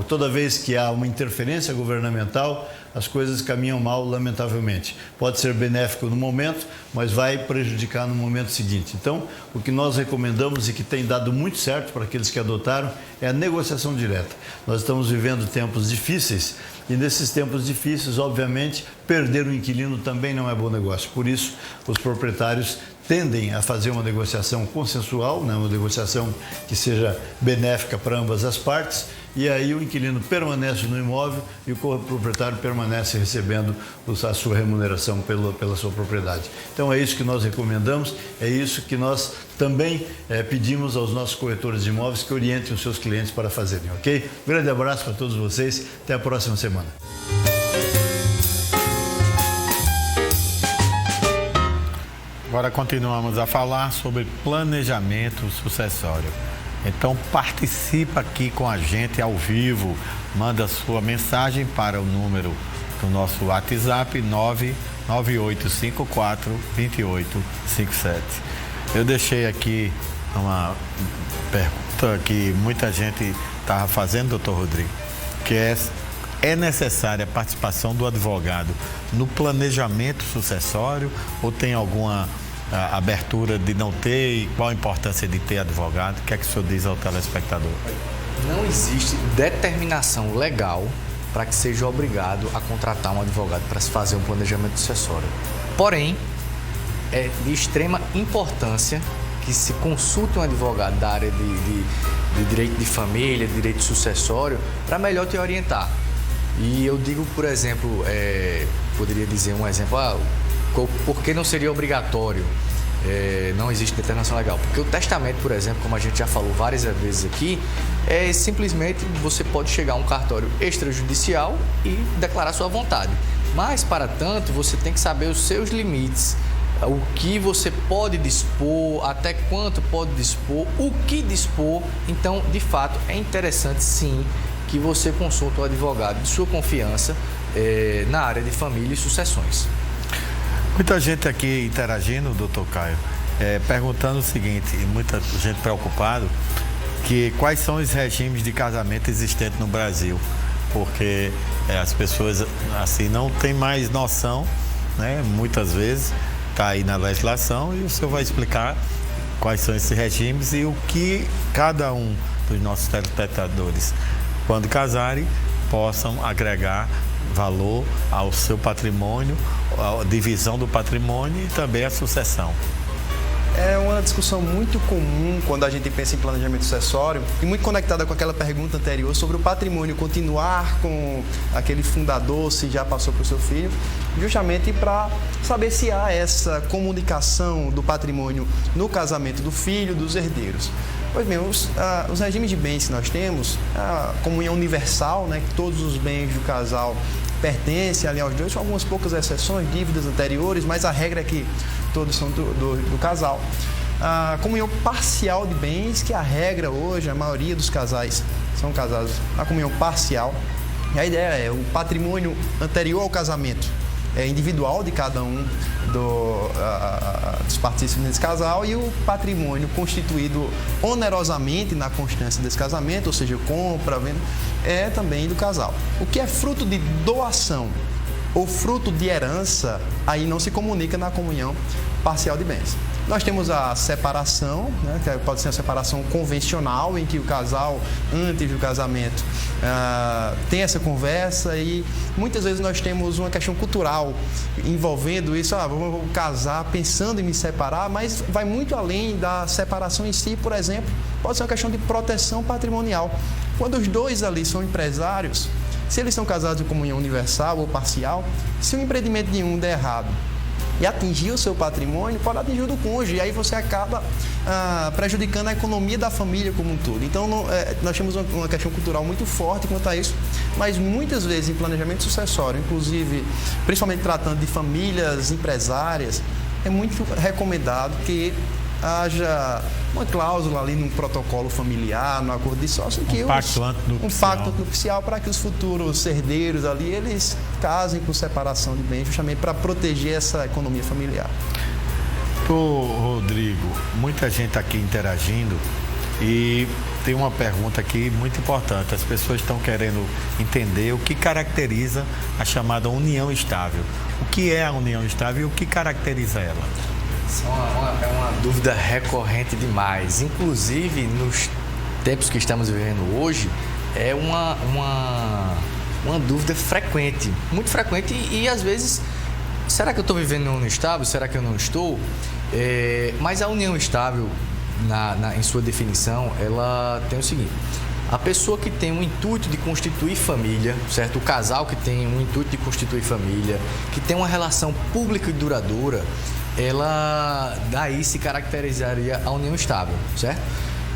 Toda vez que há uma interferência governamental, as coisas caminham mal, lamentavelmente. Pode ser benéfico no momento, mas vai prejudicar no momento seguinte. Então, o que nós recomendamos e que tem dado muito certo para aqueles que adotaram é a negociação direta. Nós estamos vivendo tempos difíceis e nesses tempos difíceis, obviamente, perder o inquilino também não é bom negócio. Por isso, os proprietários tendem a fazer uma negociação consensual, né? Uma negociação que seja benéfica para ambas as partes, e aí o inquilino permanece no imóvel e o proprietário permanece recebendo a sua remuneração pela sua propriedade. Então é isso que nós recomendamos, é isso que nós também pedimos aos nossos corretores de imóveis que orientem os seus clientes para fazerem, ok? Um grande abraço para todos vocês, até a próxima semana. Agora continuamos a falar sobre planejamento sucessório. Então participa aqui com a gente ao vivo, manda sua mensagem para o número do nosso WhatsApp 998542857. Eu deixei aqui uma pergunta que muita gente estava fazendo, doutor Rodrigo, que é necessária a participação do advogado no planejamento sucessório ou tem alguma abertura de não ter e qual a importância de ter advogado? O que é que o senhor diz ao telespectador? Não existe determinação legal para que seja obrigado a contratar um advogado para se fazer um planejamento sucessório. Porém, é de extrema importância que se consulte um advogado da área de direito de família, direito sucessório, para melhor te orientar. E eu digo, por exemplo, poderia dizer um exemplo, por que não seria obrigatório? Não existe determinação legal. Porque o testamento, por exemplo, como a gente já falou várias vezes aqui, simplesmente você pode chegar a um cartório extrajudicial e declarar sua vontade. Mas, para tanto, você tem que saber os seus limites, o que você pode dispor, até quanto pode dispor, o que dispor. Então, de fato, é interessante sim que você consulte o advogado de sua confiança na área de família e sucessões. Muita gente aqui interagindo, doutor Caio, perguntando o seguinte, e muita gente preocupada, que quais são os regimes de casamento existentes no Brasil, porque as pessoas assim não têm mais noção, né? Muitas vezes está aí na legislação e o senhor vai explicar quais são esses regimes e o que cada um dos nossos telespectadores, quando casarem, possam agregar valor ao seu patrimônio, a divisão do patrimônio e também a sucessão. É uma discussão muito comum quando a gente pensa em planejamento sucessório e muito conectada com aquela pergunta anterior sobre o patrimônio continuar com aquele fundador, se já passou para o seu filho, justamente para saber se há essa comunicação do patrimônio no casamento do filho, dos herdeiros. Pois bem, os regimes de bens que nós temos, a comunhão universal, né, que todos os bens do casal pertencem ali aos dois, com algumas poucas exceções, dívidas anteriores, mas a regra é que todos são do casal. A comunhão parcial de bens, que a regra hoje, a maioria dos casais são casados na comunhão parcial. E a ideia é o patrimônio anterior ao casamento é individual de cada um dos participantes desse casal, e o patrimônio constituído onerosamente na constância desse casamento, ou seja, compra, venda, é também do casal. O que é fruto de doação ou fruto de herança, aí não se comunica na comunhão parcial de bens. Nós temos a separação, né, que pode ser uma separação convencional, em que o casal, antes do casamento, tem essa conversa, e muitas vezes nós temos uma questão cultural envolvendo isso. Vou casar pensando em me separar, mas vai muito além da separação em si. Por exemplo, pode ser uma questão de proteção patrimonial. Quando os dois ali são empresários, se eles são casados em comunhão universal ou parcial, se o empreendimento de um der errado e atingir o seu patrimônio, pode atingir o do cônjuge, e aí você acaba prejudicando a economia da família como um todo. Então, nós temos uma questão cultural muito forte quanto a isso, mas muitas vezes em planejamento sucessório, inclusive, principalmente tratando de famílias empresárias, é muito recomendado que haja uma cláusula ali num protocolo familiar, no acordo de sócio, que um pacto antinupcial para que os futuros herdeiros ali, eles casem com separação de bens, justamente para proteger essa economia familiar. Rodrigo, muita gente aqui interagindo e tem uma pergunta aqui muito importante. As pessoas estão querendo entender o que caracteriza a chamada união estável. O que é a união estável e o que caracteriza ela? É uma dúvida recorrente demais. Inclusive, nos tempos que estamos vivendo hoje, é uma dúvida frequente, muito frequente, e às vezes, será que eu estou vivendo uma união estável? Será que eu não estou? Mas a união estável, em sua definição, ela tem o seguinte: a pessoa que tem o intuito de constituir família, certo? O casal que tem o intuito de constituir família, que tem uma relação pública e duradoura, ela daí se caracterizaria a união estável, certo?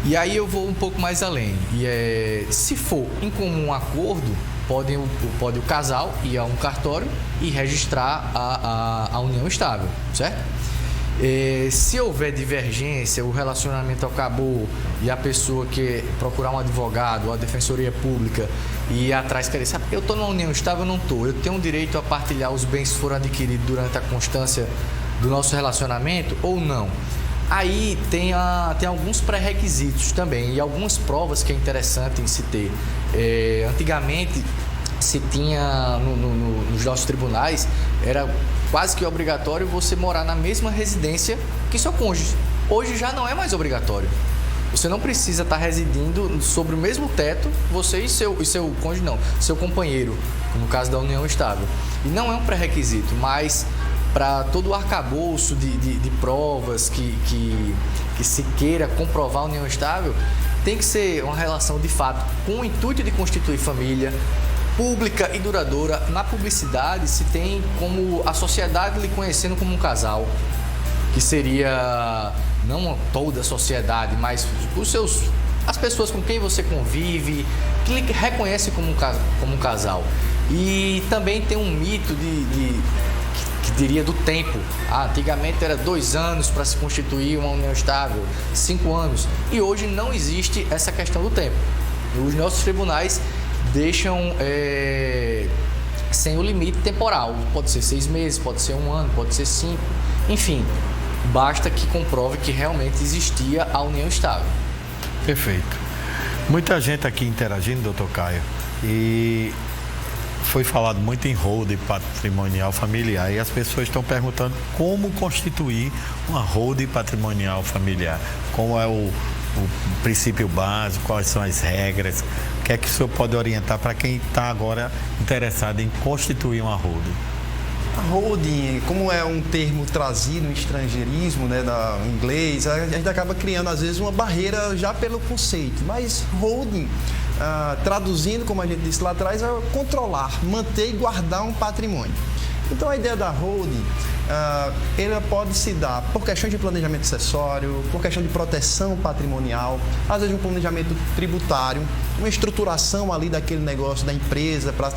E aí eu vou um pouco mais além. Se for em comum acordo, pode o casal ir a um cartório e registrar a união estável, certo? Se houver divergência, o relacionamento acabou e a pessoa quer procurar um advogado ou a defensoria pública e ir atrás, quer dizer, sabe, eu estou numa união estável, eu não estou, eu tenho o direito a partilhar os bens que foram adquiridos durante a constância do nosso relacionamento ou não? Aí tem alguns pré-requisitos também e algumas provas que é interessante em se ter. Antigamente se tinha nos nossos tribunais, era quase que obrigatório você morar na mesma residência que seu cônjuge. Hoje já não é mais obrigatório. Você não precisa estar residindo sobre o mesmo teto, você e seu cônjuge, não, seu companheiro, no caso da união estável. E não é um pré-requisito, mas para todo o arcabouço de provas que se queira comprovar a união estável, tem que ser uma relação de fato com o intuito de constituir família, pública e duradoura. Na publicidade se tem como a sociedade lhe conhecendo como um casal, que seria não toda a sociedade, mas as pessoas com quem você convive, que lhe reconhecem como um casal. E também tem um mito que diria do tempo. Antigamente era 2 anos para se constituir uma união estável, 5 anos. E hoje não existe essa questão do tempo. Os nossos tribunais deixam sem o limite temporal. Pode ser 6 meses, pode ser 1 ano, pode ser 5. Enfim, basta que comprove que realmente existia a união estável. Perfeito. Muita gente aqui interagindo, doutor Caio, e foi falado muito em holding patrimonial familiar, e as pessoas estão perguntando como constituir uma holding patrimonial familiar. Como é o princípio básico, quais são as regras, o que é que o senhor pode orientar para quem está agora interessado em constituir uma holding? A holding, como é um termo trazido no estrangeirismo, né, em inglês, a gente acaba criando às vezes uma barreira já pelo conceito. Mas holding, traduzindo, como a gente disse lá atrás, é controlar, manter e guardar um patrimônio. Então a ideia da holding, ela pode se dar por questão de planejamento sucessório, por questão de proteção patrimonial, às vezes um planejamento tributário, uma estruturação ali daquele negócio da empresa para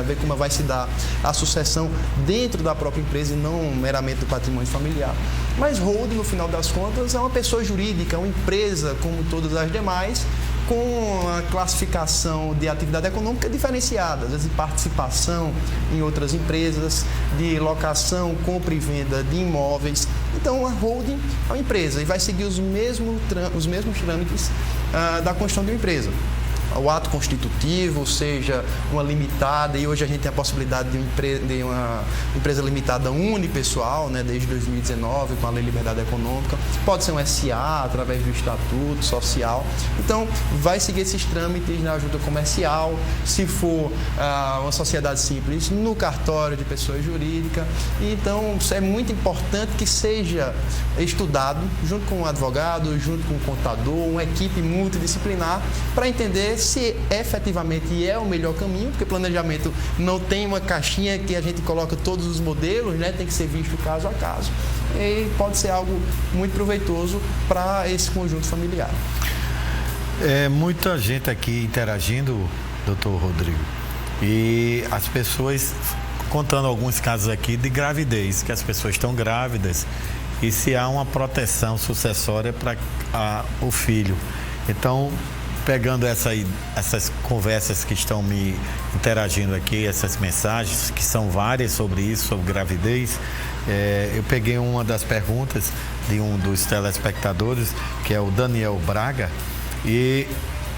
ver como vai se dar a sucessão dentro da própria empresa e não meramente do patrimônio familiar. Mas holding, no final das contas, é uma pessoa jurídica, uma empresa como todas as demais, com a classificação de atividade econômica diferenciada, às vezes de participação em outras empresas, de locação, compra e venda de imóveis. Então, a holding é uma empresa e vai seguir os mesmos trâmites da constituição de uma empresa. O ato constitutivo, seja uma limitada, e hoje a gente tem a possibilidade de uma empresa limitada unipessoal, né, desde 2019, com a Lei de Liberdade Econômica. Pode ser um SA, através do Estatuto Social. Então, vai seguir esses trâmites na junta comercial, se for uma sociedade simples, no cartório de pessoa jurídica. Então, é muito importante que seja estudado, junto com o advogado, junto com o contador, uma equipe multidisciplinar, para entender se efetivamente é o melhor caminho, porque planejamento não tem uma caixinha que a gente coloca todos os modelos, né? Tem que ser visto caso a caso. E pode ser algo muito proveitoso para esse conjunto familiar. Muita gente aqui interagindo, doutor Rodrigo, e as pessoas contando alguns casos aqui de gravidez, que as pessoas estão grávidas e se há uma proteção sucessória para o filho. Então, pegando essas conversas que estão me interagindo aqui, essas mensagens, que são várias sobre isso, sobre gravidez, eu peguei uma das perguntas de um dos telespectadores, que é o Daniel Braga, e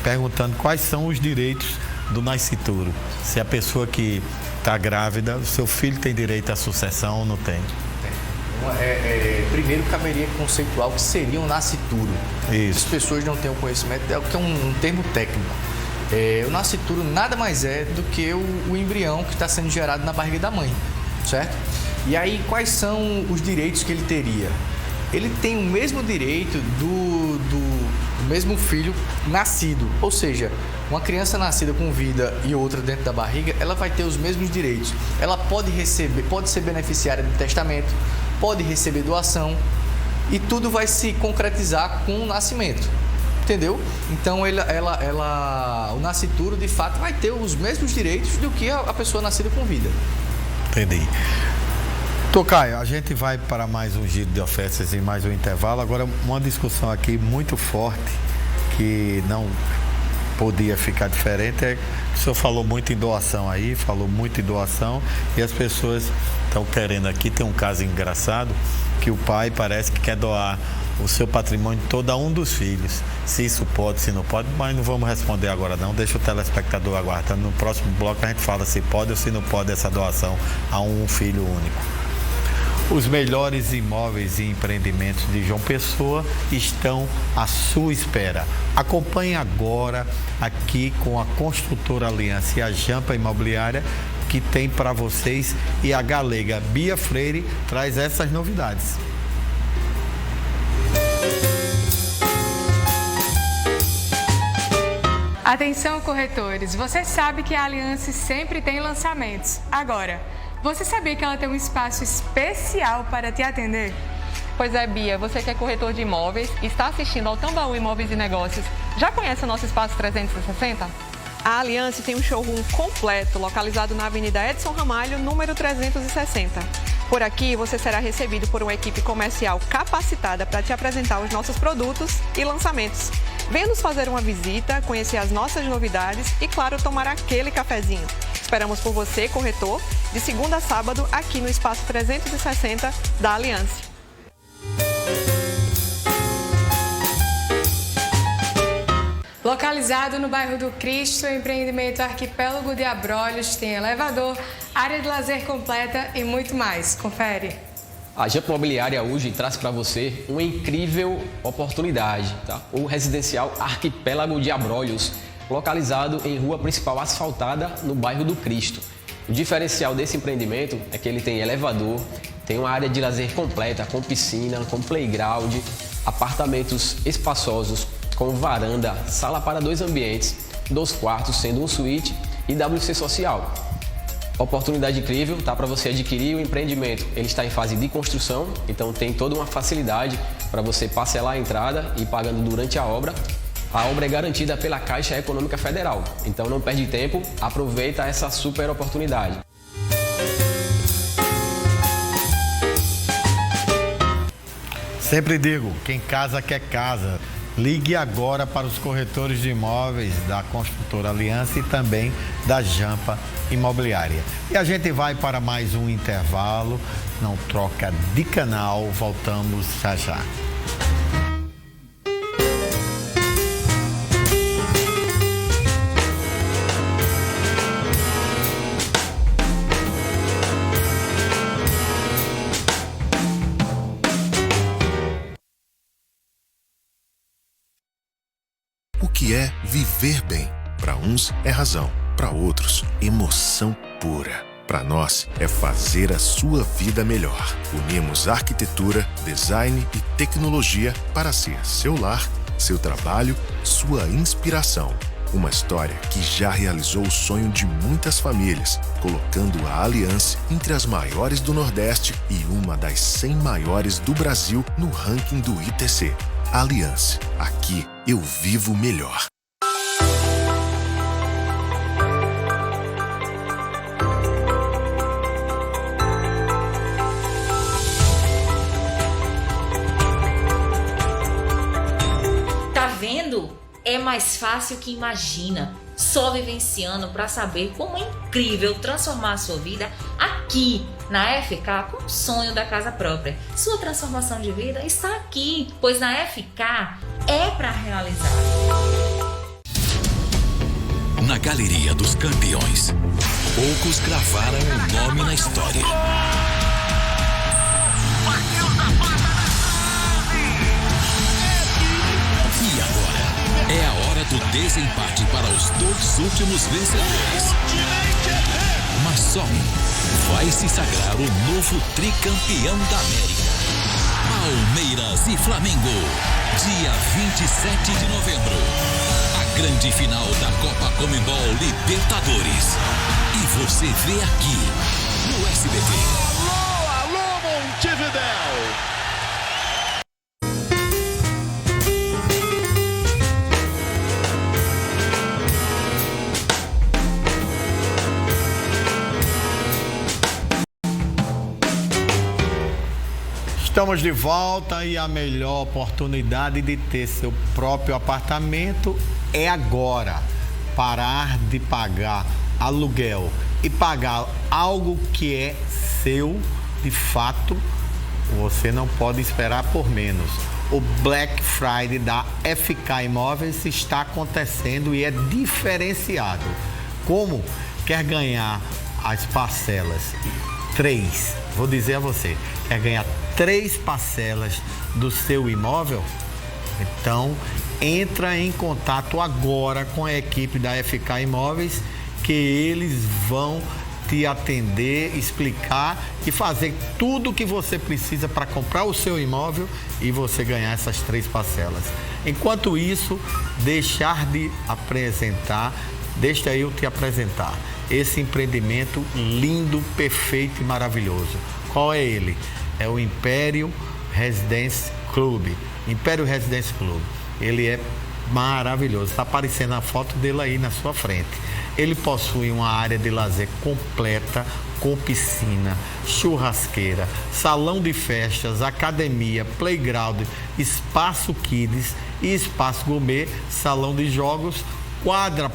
perguntando quais são os direitos do nascituro. Se a pessoa que está grávida, o seu filho tem direito à sucessão ou não tem? Primeiro caberia conceituar o que seria um nascituro. Isso. As pessoas não têm o conhecimento, é um termo técnico. O nascituro nada mais é do que o embrião que está sendo gerado na barriga da mãe, certo? E aí, quais são os direitos que ele teria? Ele tem o mesmo direito do mesmo filho nascido, ou seja, uma criança nascida com vida e outra dentro da barriga, ela vai ter os mesmos direitos. Ela pode ser beneficiária do testamento, pode receber doação e tudo vai se concretizar com o nascimento, entendeu? Então o nascituro de fato vai ter os mesmos direitos do que a pessoa nascida com vida. Entendi. Tocaio, a gente vai para mais um giro de ofertas e mais um intervalo. Agora, uma discussão aqui muito forte que não podia ficar diferente é que o senhor falou muito em doação aí, e as pessoas estão querendo aqui. Tem um caso engraçado que o pai parece que quer doar o seu patrimônio todo a um dos filhos. Se isso pode, se não pode, mas não vamos responder agora não. Deixa o telespectador aguardando. No próximo bloco a gente fala se pode ou se não pode essa doação a um filho único. Os melhores imóveis e empreendimentos de João Pessoa estão à sua espera. Acompanhe agora aqui com a Construtora Aliança e a Jampa Imobiliária, que tem para vocês, e a galega Bia Freire traz essas novidades. Atenção, corretores! Você sabe que a Aliança sempre tem lançamentos. Agora, você sabia que ela tem um espaço especial para te atender? Pois é, Bia, você que é corretor de imóveis e está assistindo ao Tambaú Imóveis e Negócios, já conhece o nosso Espaço 360? A Aliança tem um showroom completo, localizado na Avenida Edson Ramalho, número 360. Por aqui, você será recebido por uma equipe comercial capacitada para te apresentar os nossos produtos e lançamentos. Venha nos fazer uma visita, conhecer as nossas novidades e, claro, tomar aquele cafezinho. Esperamos por você, corretor, de segunda a sábado, aqui no Espaço 360 da Aliança. Localizado no bairro do Cristo, o empreendimento Arquipélago de Abrolhos tem elevador, área de lazer completa e muito mais. Confere. A Jampa Imobiliária hoje traz para você uma incrível oportunidade, tá? O residencial Arquipélago de Abrolhos, localizado em rua principal asfaltada no bairro do Cristo. O diferencial desse empreendimento é que ele tem elevador, tem uma área de lazer completa, com piscina, com playground, apartamentos espaçosos, com varanda, sala para 2 ambientes, 2 quartos, sendo um suíte e WC social. Oportunidade incrível, tá? Para você adquirir o empreendimento. Ele está em fase de construção, então tem toda uma facilidade para você parcelar a entrada e ir pagando durante a obra. A obra é garantida pela Caixa Econômica Federal, então não perde tempo, aproveita essa super oportunidade. Sempre digo, quem casa quer casa. Ligue agora para os corretores de imóveis da construtora Aliança e também da Jampa Imobiliária. E a gente vai para mais um intervalo, não troca de canal, voltamos já já. O que é viver bem? Para uns é razão, para outros emoção pura. Para nós é fazer a sua vida melhor. Unimos arquitetura, design e tecnologia para ser seu lar, seu trabalho, sua inspiração. Uma história que já realizou o sonho de muitas famílias, colocando a Aliança entre as maiores do Nordeste e uma das 100 maiores do Brasil no ranking do ITC. Aliança, aqui eu vivo melhor. Tá vendo? É mais fácil que imagina. Só vivenciando para saber como é incrível transformar a sua vida aqui na FK com o sonho da casa própria. Sua transformação de vida está aqui, pois na FK é para realizar. Na Galeria dos Campeões, poucos gravaram o nome na história. E agora é a hora do desempate para os 2 últimos vencedores. Mas só um vai se sagrar o novo tricampeão da América. Palmeiras e Flamengo, dia 27 de novembro. A grande final da Copa Conmebol Libertadores. E você vê aqui no SBT. Alô, alô, Montevidéu! Estamos de volta e a melhor oportunidade de ter seu próprio apartamento é agora. Parar de pagar aluguel e pagar algo que é seu, de fato, você não pode esperar por menos. O Black Friday da FK Imóveis está acontecendo e é diferenciado. Como quer ganhar as parcelas? 3, vou dizer a você, quer ganhar 3 parcelas do seu imóvel? Então, entra em contato agora com a equipe da FK Imóveis, que eles vão te atender, explicar e fazer tudo o que você precisa para comprar o seu imóvel e você ganhar essas 3 parcelas. Enquanto isso, deixa eu te apresentar esse empreendimento lindo, perfeito e maravilhoso. Qual é ele? É o Império Residence Club. Império Residence Club. Ele é maravilhoso. Está aparecendo a foto dele aí na sua frente. Ele possui uma área de lazer completa, com piscina, churrasqueira, salão de festas, academia, playground, espaço kids e espaço gourmet, salão de jogos, quadra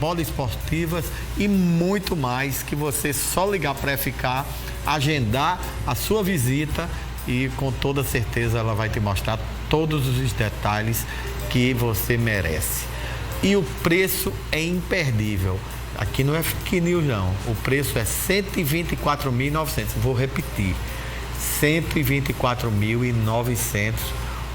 poliesportivas e muito mais, que você só ligar para ficar, agendar a sua visita e com toda certeza ela vai te mostrar todos os detalhes que você merece. E o preço é imperdível. Aqui não é fake news não. O preço é R$ 124.900. Vou repetir. R$ 124.900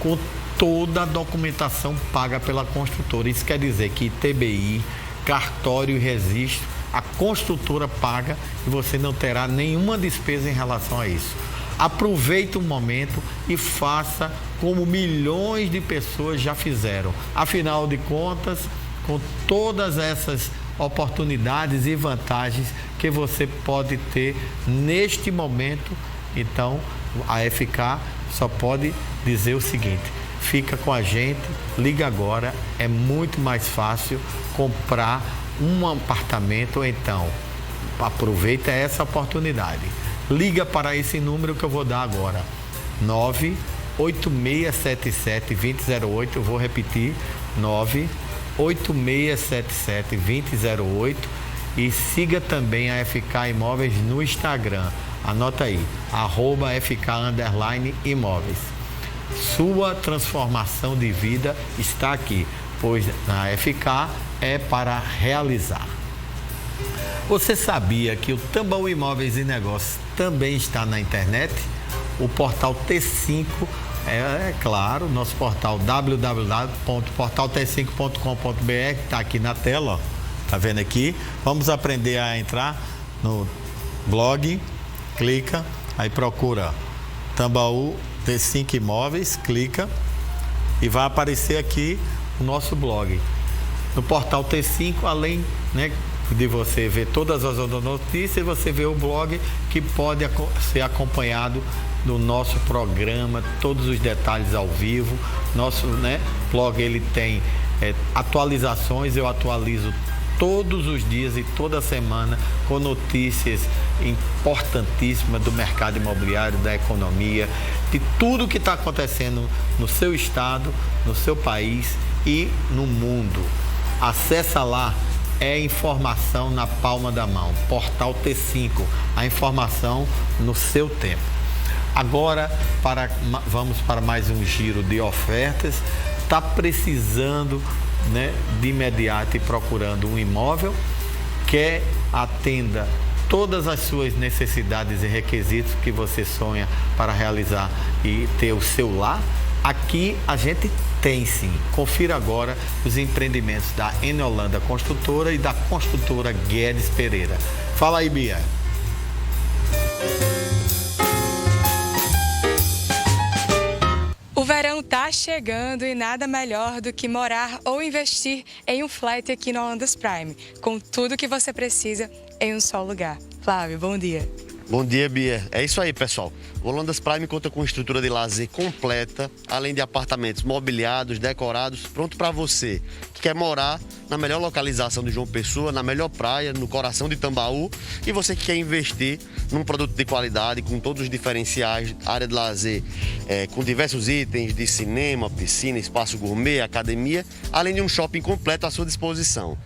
com toda a documentação paga pela construtora. Isso quer dizer que ITBI, cartório e registro a construtora paga e você não terá nenhuma despesa em relação a isso. Aproveite o momento e faça como milhões de pessoas já fizeram. Afinal de contas, com todas essas oportunidades e vantagens que você pode ter neste momento, então a FK só pode dizer o seguinte: fica com a gente, liga agora, é muito mais fácil comprar um apartamento, então aproveita essa oportunidade. Liga para esse número que eu vou dar agora, 98677-2008, eu vou repetir, 98677-2008, e siga também a FK Imóveis no Instagram, anota aí, @FK_Imóveis. Sua transformação de vida está aqui, pois na FK é para realizar. Você sabia que o Tambaú Imóveis e Negócios também está na internet? O portal T5 é claro, nosso portal www.portalt5.com.br, está aqui na tela, ó. Tá vendo aqui? Vamos aprender a entrar no blog, clica, aí procura Tambaú T5 Imóveis, clica e vai aparecer aqui o nosso blog. No portal T5, além, né, de você ver todas as notícias, você vê o blog que pode ser acompanhado do nosso programa, todos os detalhes ao vivo. Nosso, né, blog ele tem atualizações, eu atualizo todos os dias e toda semana com notícias importantíssimas do mercado imobiliário, da economia, de tudo que está acontecendo no seu estado, no seu país e no mundo. Acessa lá, é informação na palma da mão, portal T5, a informação no seu tempo. Agora, vamos para mais um giro de ofertas. Está precisando, né, de imediato e procurando um imóvel que atenda todas as suas necessidades e requisitos que você sonha para realizar e ter o seu lar? Aqui a gente tem sim. Confira agora os empreendimentos da Enolanda Construtora e da construtora Guedes Pereira. Fala aí, Bia. O verão tá chegando e nada melhor do que morar ou investir em um flat aqui no Holandas Prime, com tudo que você precisa em um só lugar. Flávio, bom dia. Bom dia, Bia. É isso aí, pessoal. O Holandas Prime conta com estrutura de lazer completa, além de apartamentos mobiliados, decorados, pronto para você que quer morar na melhor localização de João Pessoa, na melhor praia, no coração de Tambaú, e você que quer investir num produto de qualidade, com todos os diferenciais, área de lazer com diversos itens de cinema, piscina, espaço gourmet, academia, além de um shopping completo à sua disposição.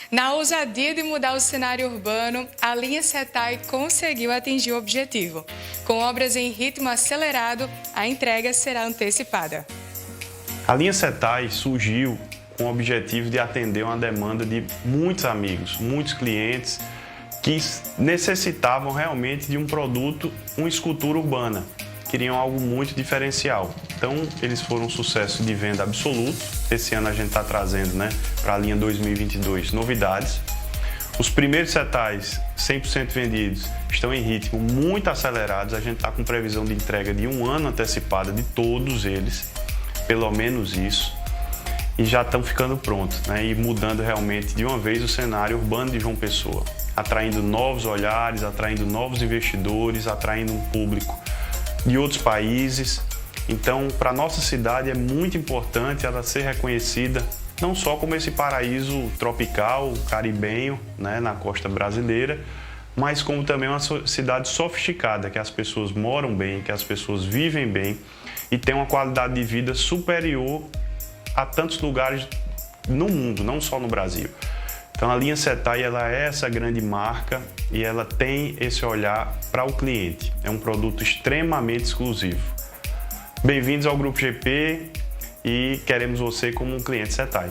Na ousadia de mudar o cenário urbano, a linha Setai conseguiu atingir o objetivo. Com obras em ritmo acelerado, a entrega será antecipada. A linha Setai surgiu com o objetivo de atender uma demanda de muitos amigos, muitos clientes que necessitavam realmente de um produto, uma escultura urbana. Queriam algo muito diferencial. Então, eles foram um sucesso de venda absoluto. Esse ano a gente está trazendo, né, para a linha 2022 novidades. Os primeiros setais 100% vendidos estão em ritmo muito acelerados. A gente está com previsão de entrega de 1 ano antecipada de todos eles, pelo menos isso. E já estão ficando prontos, né, e mudando realmente de uma vez o cenário urbano de João Pessoa. Atraindo novos olhares, atraindo novos investidores, atraindo um público de outros países. Então, para a nossa cidade é muito importante ela ser reconhecida não só como esse paraíso tropical, caribenho, né, na costa brasileira, mas como também uma cidade sofisticada, que as pessoas moram bem, que as pessoas vivem bem e tem uma qualidade de vida superior a tantos lugares no mundo, não só no Brasil. Então, a linha Setai, ela é essa grande marca e ela tem esse olhar para o cliente. É um produto extremamente exclusivo. Bem-vindos ao Grupo GP e queremos você como um cliente Setai.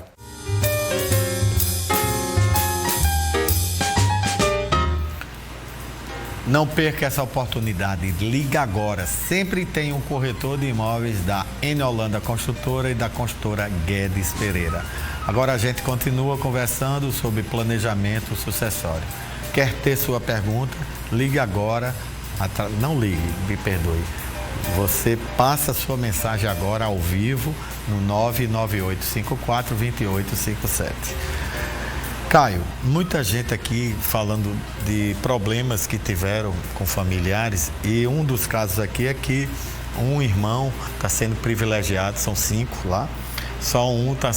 Não perca essa oportunidade, liga agora. Sempre tem um corretor de imóveis da N Holanda Construtora e da construtora Guedes Pereira. Agora a gente continua conversando sobre planejamento sucessório. Quer ter sua pergunta? Ligue agora. Não ligue, me perdoe. Você passa sua mensagem agora ao vivo no 998542857. Caio, muita gente aqui falando de problemas que tiveram com familiares, e um dos casos aqui é que um irmão está sendo privilegiado, são 5 lá, só um está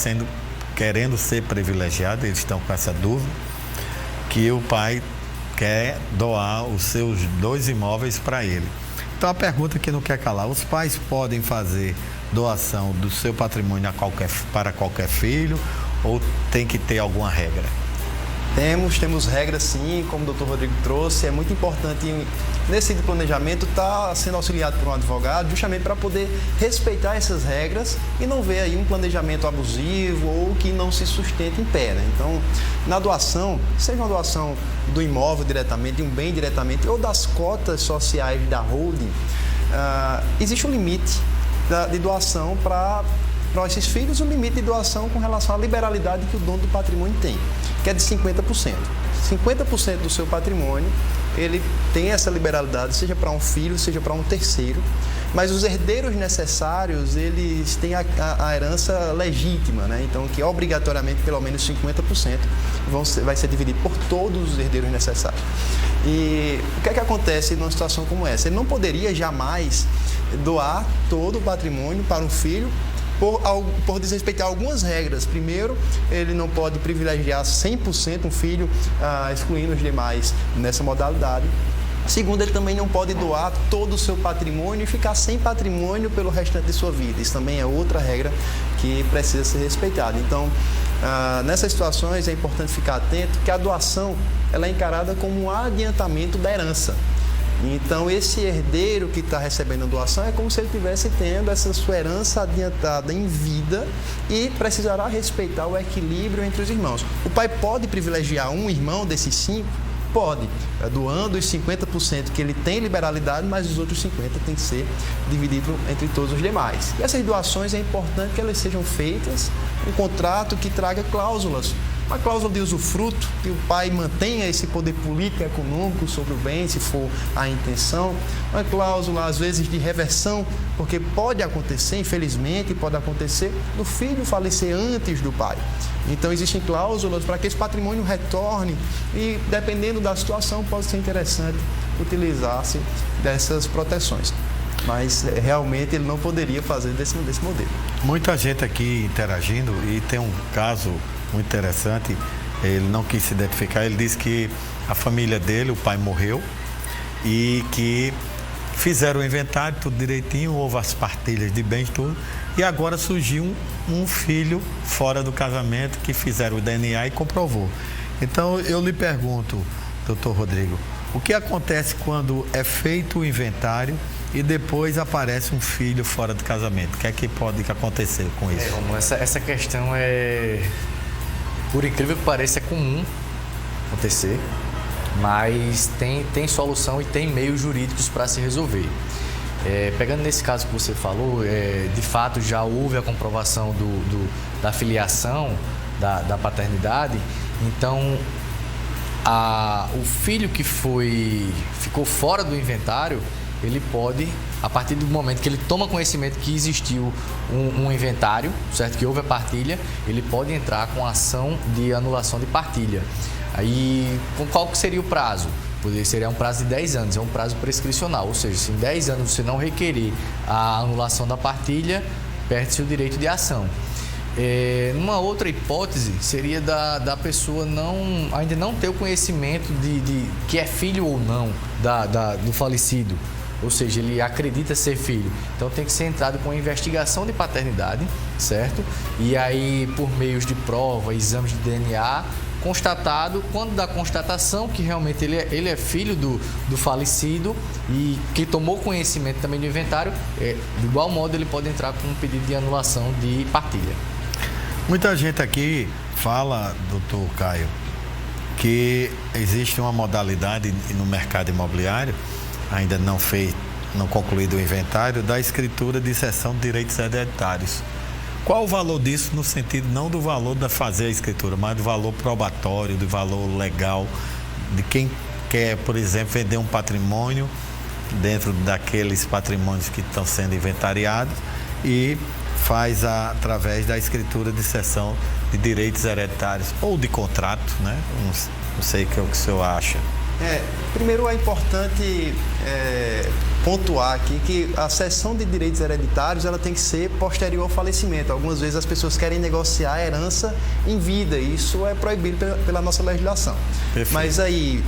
querendo ser privilegiado, eles estão com essa dúvida, que o pai quer doar os seus 2 imóveis para ele. Então a pergunta que não quer calar: os pais podem fazer doação do seu patrimônio para qualquer filho, ou tem que ter alguma regra? Temos regras sim, como o doutor Rodrigo trouxe. É muito importante nesse planejamento estar sendo auxiliado por um advogado, justamente para poder respeitar essas regras e não ver aí um planejamento abusivo ou que não se sustenta em pé, né? Então, na doação, seja uma doação do imóvel diretamente, de um bem diretamente, ou das cotas sociais da holding, existe um limite de doação para esses filhos, um limite de doação com relação à liberalidade que o dono do patrimônio tem, que é de 50%. 50% do seu patrimônio, ele tem essa liberalidade, seja para um filho, seja para um terceiro, mas os herdeiros necessários, eles têm a herança legítima, né? Então, que obrigatoriamente pelo menos 50% vai ser dividido por todos os herdeiros necessários. E o que é que acontece numa situação como essa? Ele não poderia jamais doar todo o patrimônio para um filho, por desrespeitar algumas regras. Primeiro, ele não pode privilegiar 100% um filho, excluindo os demais nessa modalidade. Segundo, ele também não pode doar todo o seu patrimônio e ficar sem patrimônio pelo restante de sua vida. Isso também é outra regra que precisa ser respeitada. Então, nessas situações é importante ficar atento que a doação ela é encarada como um adiantamento da herança. Então, esse herdeiro que está recebendo a doação é como se ele estivesse tendo essa sua herança adiantada em vida e precisará respeitar o equilíbrio entre os irmãos. O pai pode privilegiar um irmão desses 5? Pode, doando os 50% que ele tem liberalidade, mas os outros 50% tem que ser dividido entre todos os demais. E essas doações é importante que elas sejam feitas um contrato que traga cláusulas. Uma cláusula de usufruto, que o pai mantenha esse poder político e econômico sobre o bem, se for a intenção. Uma cláusula, às vezes, de reversão, porque pode acontecer, infelizmente, pode acontecer, do filho falecer antes do pai. Então, existem cláusulas para que esse patrimônio retorne e, dependendo da situação, pode ser interessante utilizar-se dessas proteções. Mas, realmente, ele não poderia fazer desse modelo. Muita gente aqui interagindo, e tem um caso muito interessante, ele não quis se identificar, ele disse que a família dele, o pai morreu, e que fizeram o inventário, tudo direitinho, houve as partilhas de bens, tudo, e agora surgiu um filho fora do casamento que fizeram o DNA e comprovou. Então, eu lhe pergunto, doutor Rodrigo, o que acontece quando é feito o inventário e depois aparece um filho fora do casamento? O que é que pode acontecer com isso? Essa questão é... Por incrível que pareça, é comum acontecer, mas tem solução e tem meios jurídicos para se resolver. Pegando nesse caso que você falou, de fato já houve a comprovação da filiação, da paternidade, então o filho que ficou fora do inventário, ele pode, a partir do momento que ele toma conhecimento que existiu um inventário, certo? Que houve a partilha, ele pode entrar com ação de anulação de partilha. Aí, qual que seria o prazo? Seria um prazo de 10 anos, é um prazo prescricional, ou seja, se em 10 anos você não requerer a anulação da partilha, perde-se o direito de ação. Uma outra hipótese seria da pessoa ainda não ter o conhecimento de que é filho ou não do falecido. Ou seja, ele acredita ser filho. Então tem que ser entrado com a investigação de paternidade, certo? E aí, por meios de prova, exames de DNA, constatado, quando da constatação que realmente ele é filho do falecido e que tomou conhecimento também do inventário, de igual modo ele pode entrar com um pedido de anulação de partilha. Muita gente aqui fala, doutor Caio, que existe uma modalidade no mercado imobiliário, ainda não concluído o inventário, da escritura de cessão de direitos hereditários. Qual o valor disso no sentido não do valor da fazer a escritura, mas do valor probatório, do valor legal de quem quer, por exemplo, vender um patrimônio dentro daqueles patrimônios que estão sendo inventariados e faz através da escritura de cessão de direitos hereditários ou de contrato, né? Não sei o que o senhor acha. Primeiro é importante pontuar aqui que a cessão de direitos hereditários ela tem que ser posterior ao falecimento. Algumas vezes as pessoas querem negociar a herança em vida e isso é proibido pela nossa legislação. Perfeito. Mas aí,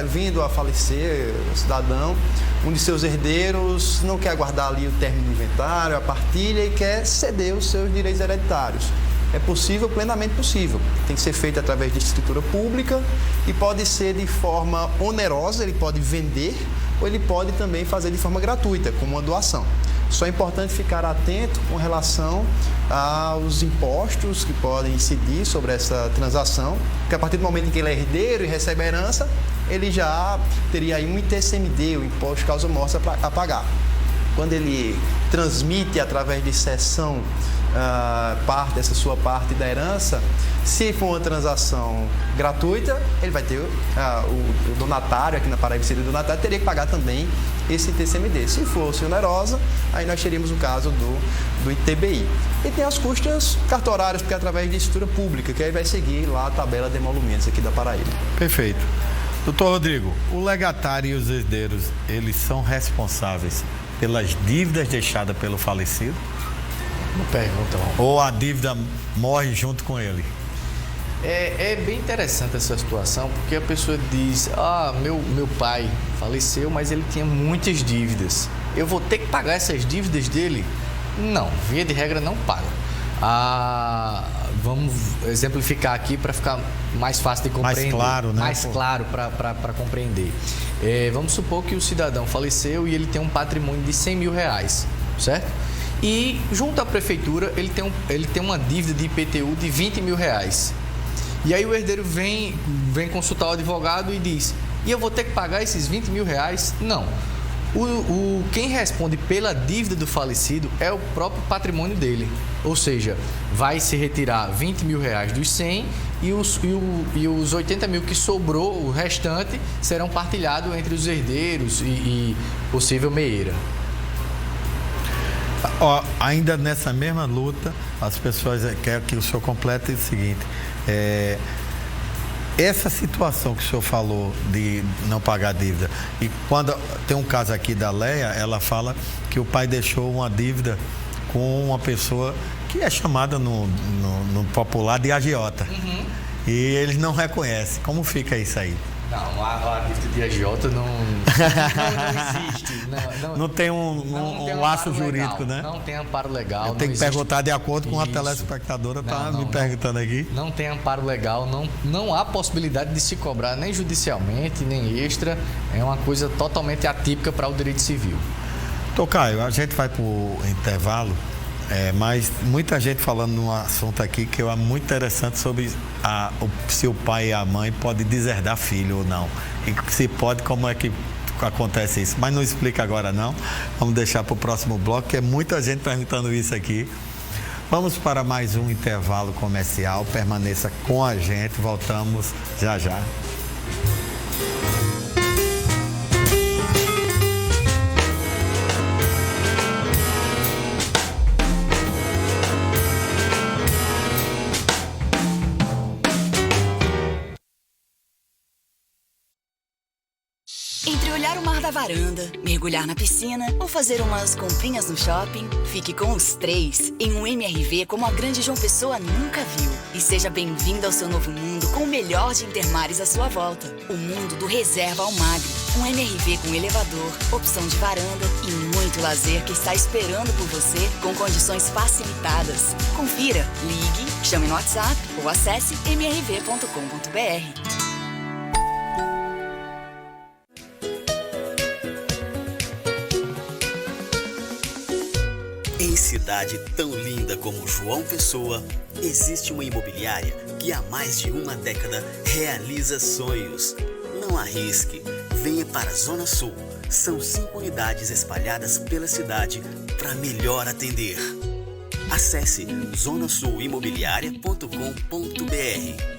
vindo a falecer o cidadão, um de seus herdeiros não quer aguardar ali o término do inventário, a partilha e quer ceder os seus direitos hereditários. É possível, plenamente possível. Tem que ser feito através de escritura pública e pode ser de forma onerosa, ele pode vender ou ele pode também fazer de forma gratuita, como uma doação. Só é importante ficar atento com relação aos impostos que podem incidir sobre essa transação, porque a partir do momento em que ele é herdeiro e recebe a herança, ele já teria aí um ITCMD, o Imposto de Causa Morte, a pagar. Quando ele transmite através de cessão dessa sua parte da herança, se for uma transação gratuita, ele vai ter o donatário, aqui na Paraíba seria o donatário, teria que pagar também esse ITCMD. Se fosse onerosa, aí nós teríamos o caso do ITBI. E tem as custas cartorárias, porque é através de escritura pública, que aí vai seguir lá a tabela de emolumentos aqui da Paraíba. Perfeito. Doutor Rodrigo, o legatário e os herdeiros, eles são responsáveis pelas dívidas deixadas pelo falecido? Uma pergunta. Ou a dívida morre junto com ele? É bem interessante essa situação, porque a pessoa diz, meu pai faleceu, mas ele tinha muitas dívidas. Eu vou ter que pagar essas dívidas dele? Não, via de regra não paga. Vamos exemplificar aqui para ficar mais fácil de compreender. Mais claro, né? Mais claro para compreender. Vamos supor que o cidadão faleceu e ele tem um patrimônio de 100 mil reais, certo? E junto à prefeitura ele tem uma dívida de IPTU de 20 mil reais. E aí o herdeiro vem consultar o advogado e diz, e eu vou ter que pagar esses 20 mil reais? Não. Quem responde pela dívida do falecido é o próprio patrimônio dele. Ou seja, vai se retirar 20 mil reais dos 100 e os 80 mil que sobrou, o restante, serão partilhados entre os herdeiros e possível meieira. Ainda nessa mesma luta, as pessoas querem que o senhor complete o seguinte, essa situação que o senhor falou de não pagar a dívida, e quando tem um caso aqui da Leia, ela fala que o pai deixou uma dívida com uma pessoa que é chamada no popular de agiota, e eles não reconhecem. Como fica isso aí? Não, a dívida de agiota não existe. Não tem um laço jurídico, legal, né? Não tem amparo legal. Eu tenho que perguntar de acordo com a telespectadora, me perguntando aqui. Não tem amparo legal, não há possibilidade de se cobrar nem judicialmente, nem extra. É uma coisa totalmente atípica para o direito civil. Tocaio, a gente vai para o intervalo. Mas muita gente falando num assunto aqui que é muito interessante sobre se o pai e a mãe podem deserdar filho ou não. E se pode, como é que acontece isso? Mas não explica agora não. Vamos deixar para o próximo bloco, que é muita gente perguntando isso aqui. Vamos para mais um intervalo comercial. Permaneça com a gente. Voltamos já já. Entre olhar o mar da varanda, mergulhar na piscina ou fazer umas comprinhas no shopping, fique com os três em um MRV como a Grande João Pessoa nunca viu. E seja bem-vindo ao seu novo mundo com o melhor de Intermares à sua volta. O mundo do reserva ao magre. Um MRV com elevador, opção de varanda e muito lazer que está esperando por você com condições facilitadas. Confira, ligue, chame no WhatsApp ou acesse mrv.com.br. cidade tão linda como João Pessoa, existe uma imobiliária que há mais de uma década realiza sonhos. Não arrisque, venha para a Zona Sul. São 5 unidades espalhadas pela cidade para melhor atender. Acesse zonasuimobiliaria.com.br.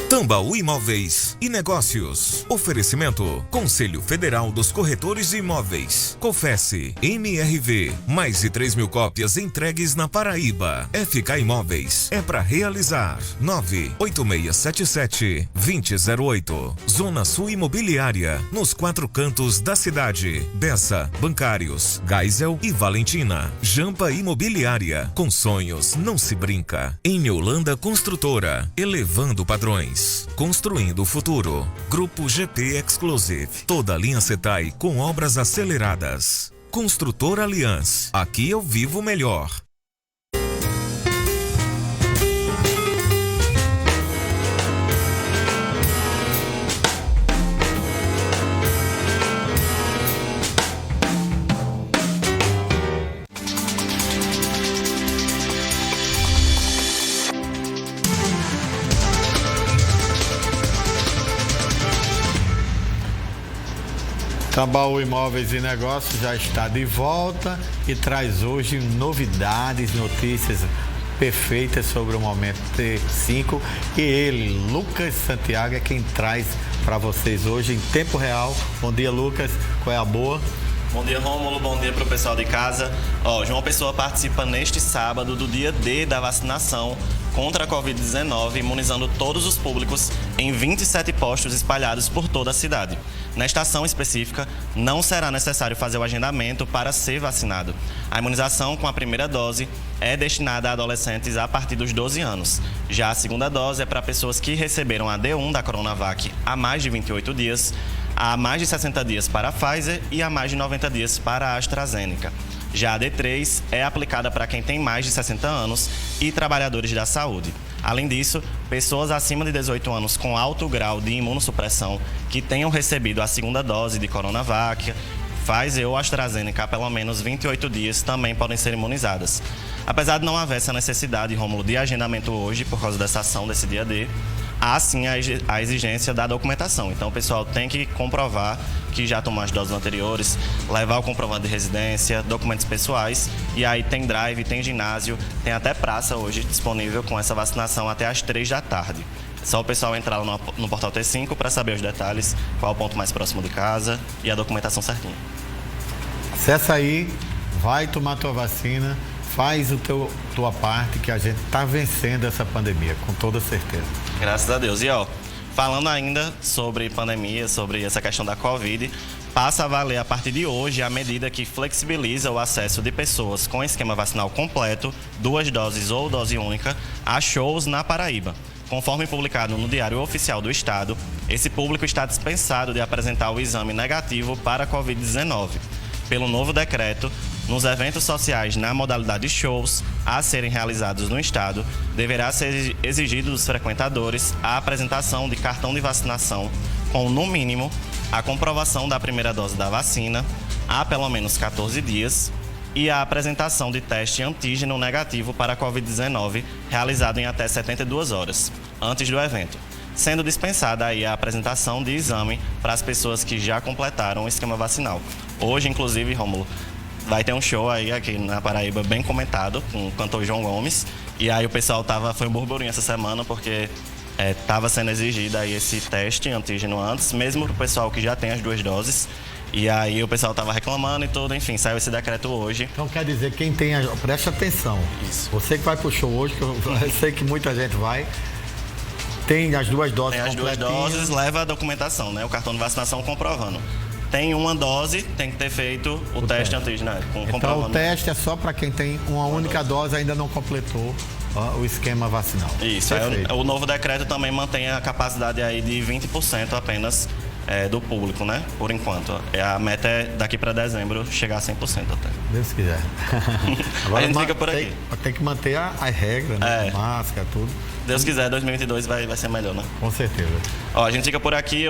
Tambaú Imóveis e Negócios. Oferecimento: Conselho Federal dos Corretores de Imóveis. Confesse, MRV. Mais de 3.000 cópias entregues na Paraíba. FK Imóveis. É para realizar. 98677-2008. Zona Sul Imobiliária. Nos 4 cantos da cidade. Bessa, Bancários, Geisel e Valentina. Jampa Imobiliária. Com sonhos não se brinca. Em Holanda Construtora. Elevando padrões. Construindo o futuro. Grupo GP Exclusive. Toda a linha Setai com obras aceleradas. Construtora Aliança. Aqui eu vivo melhor. Tambaú Imóveis e Negócios já está de volta e traz hoje novidades, notícias perfeitas sobre o Momento T5. E ele, Lucas Santiago, é quem traz para vocês hoje em tempo real. Bom dia, Lucas. Qual é a boa? Bom dia, Rômulo. Bom dia para o pessoal de casa. João Pessoa participa neste sábado do dia D da vacinação contra a Covid-19, imunizando todos os públicos em 27 postos espalhados por toda a cidade. Nesta ação específica, não será necessário fazer o agendamento para ser vacinado. A imunização com a primeira dose é destinada a adolescentes a partir dos 12 anos. Já a segunda dose é para pessoas que receberam a D1 da Coronavac há mais de 28 dias, há mais de 60 dias para a Pfizer e há mais de 90 dias para a AstraZeneca. Já a D3 é aplicada para quem tem mais de 60 anos e trabalhadores da saúde. Além disso, pessoas acima de 18 anos com alto grau de imunossupressão que tenham recebido a segunda dose de Coronavac, Pfizer ou AstraZeneca há pelo menos 28 dias também podem ser imunizadas. Apesar de não haver essa necessidade, Rômulo, de agendamento hoje por causa dessa ação desse dia D, há sim a exigência da documentação. Então o pessoal tem que comprovar que já tomou as doses anteriores, levar o comprovante de residência, documentos pessoais, e aí tem drive, tem ginásio, tem até praça hoje disponível com essa vacinação até às 3 da tarde. É só o pessoal entrar lá no portal T5 para saber os detalhes, qual é o ponto mais próximo de casa e a documentação certinha. Acessa aí, vai tomar tua vacina, faz tua parte, que a gente está vencendo essa pandemia, com toda certeza. Graças a Deus. E falando ainda sobre pandemia, sobre essa questão da Covid, passa a valer a partir de hoje a medida que flexibiliza o acesso de pessoas com esquema vacinal completo, 2 doses ou dose única, a shows na Paraíba. Conforme publicado no Diário Oficial do Estado, esse público está dispensado de apresentar o exame negativo para a Covid-19. Pelo novo decreto, nos eventos sociais na modalidade shows a serem realizados no Estado, deverá ser exigido dos frequentadores a apresentação de cartão de vacinação com, no mínimo, a comprovação da primeira dose da vacina há pelo menos 14 dias e a apresentação de teste antígeno negativo para a Covid-19 realizado em até 72 horas antes do evento, sendo dispensada aí a apresentação de exame para as pessoas que já completaram o esquema vacinal. Hoje, inclusive, Rômulo, vai ter um show aí aqui na Paraíba bem comentado com o cantor João Gomes. E aí o pessoal foi um burburinho essa semana porque estava sendo exigido aí esse teste antígeno antes, mesmo para o pessoal que já tem as 2 doses. E aí o pessoal estava reclamando e tudo, enfim, saiu esse decreto hoje. Então quer dizer, quem tem, preste atenção. Isso. Você que vai pro show hoje, que eu sei que muita gente vai, tem as 2 doses completinhas. Tem as 2 doses, leva a documentação, né? O cartão de vacinação comprovando. Tem uma dose, tem que ter feito o teste antígeno, né? Então o teste é só para quem tem uma única dose e ainda não completou o esquema vacinal. Isso, o novo decreto também mantém a capacidade aí de 20% apenas do público, né? Por enquanto. A meta é daqui para dezembro chegar a 100% até. Deus quiser. Agora a gente fica por aqui. Tem que manter a regra, né? Máscara, tudo. Deus quiser, 2022 vai ser melhor, né? Com certeza. Ó, a gente fica por aqui.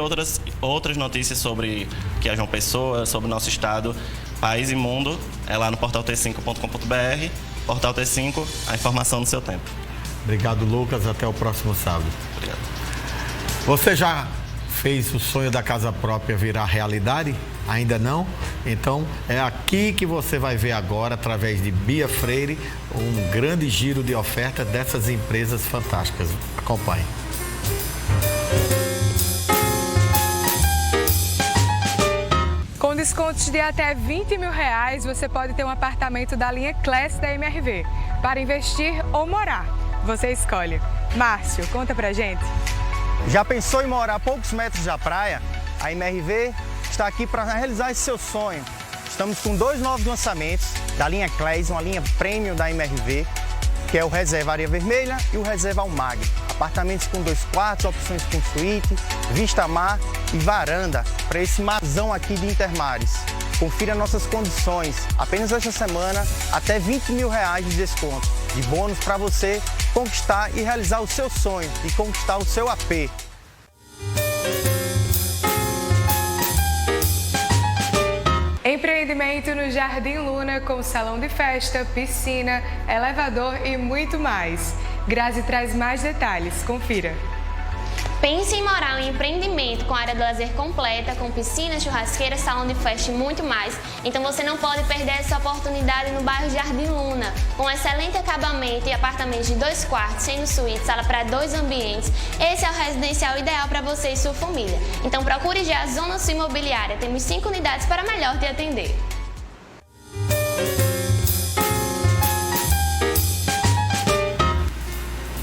Outras notícias sobre que é João Pessoa, sobre o nosso estado, país e mundo, é lá no portal t5.com.br. Portal T5, a informação no seu tempo. Obrigado, Lucas. Até o próximo sábado. Obrigado. Você já fez o sonho da casa própria virar realidade? Ainda não? Então é aqui que você vai ver agora, através de Bia Freire, um grande giro de ofertas dessas empresas fantásticas. Acompanhe. Com descontos de até R$20 mil, você pode ter um apartamento da linha Class da MRV. Para investir ou morar, você escolhe. Márcio, conta pra gente. Já pensou em morar a poucos metros da praia? A MRV está aqui para realizar esse seu sonho. Estamos com 2 novos lançamentos da linha Class, uma linha premium da MRV, que é o Reserva Areia Vermelha e o Reserva Almagre. Apartamentos com 2 quartos, opções com suíte, vista mar e varanda para esse marzão aqui de Intermares. Confira nossas condições. Apenas esta semana, até R$20 mil de desconto. De bônus para você conquistar e realizar o seu sonho e conquistar o seu AP. Empreendimento no Jardim Luna com salão de festa, piscina, elevador e muito mais. Grazi traz mais detalhes. Confira. Pense em morar em um empreendimento com área de lazer completa, com piscina, churrasqueira, salão de festa e muito mais. Então você não pode perder essa oportunidade no bairro Jardim Luna. Com excelente acabamento e apartamentos de 2 quartos, sendo suíte, sala para 2 ambientes. Esse é o residencial ideal para você e sua família. Então procure já a Zona Sul Imobiliária. Temos 5 unidades para melhor te atender.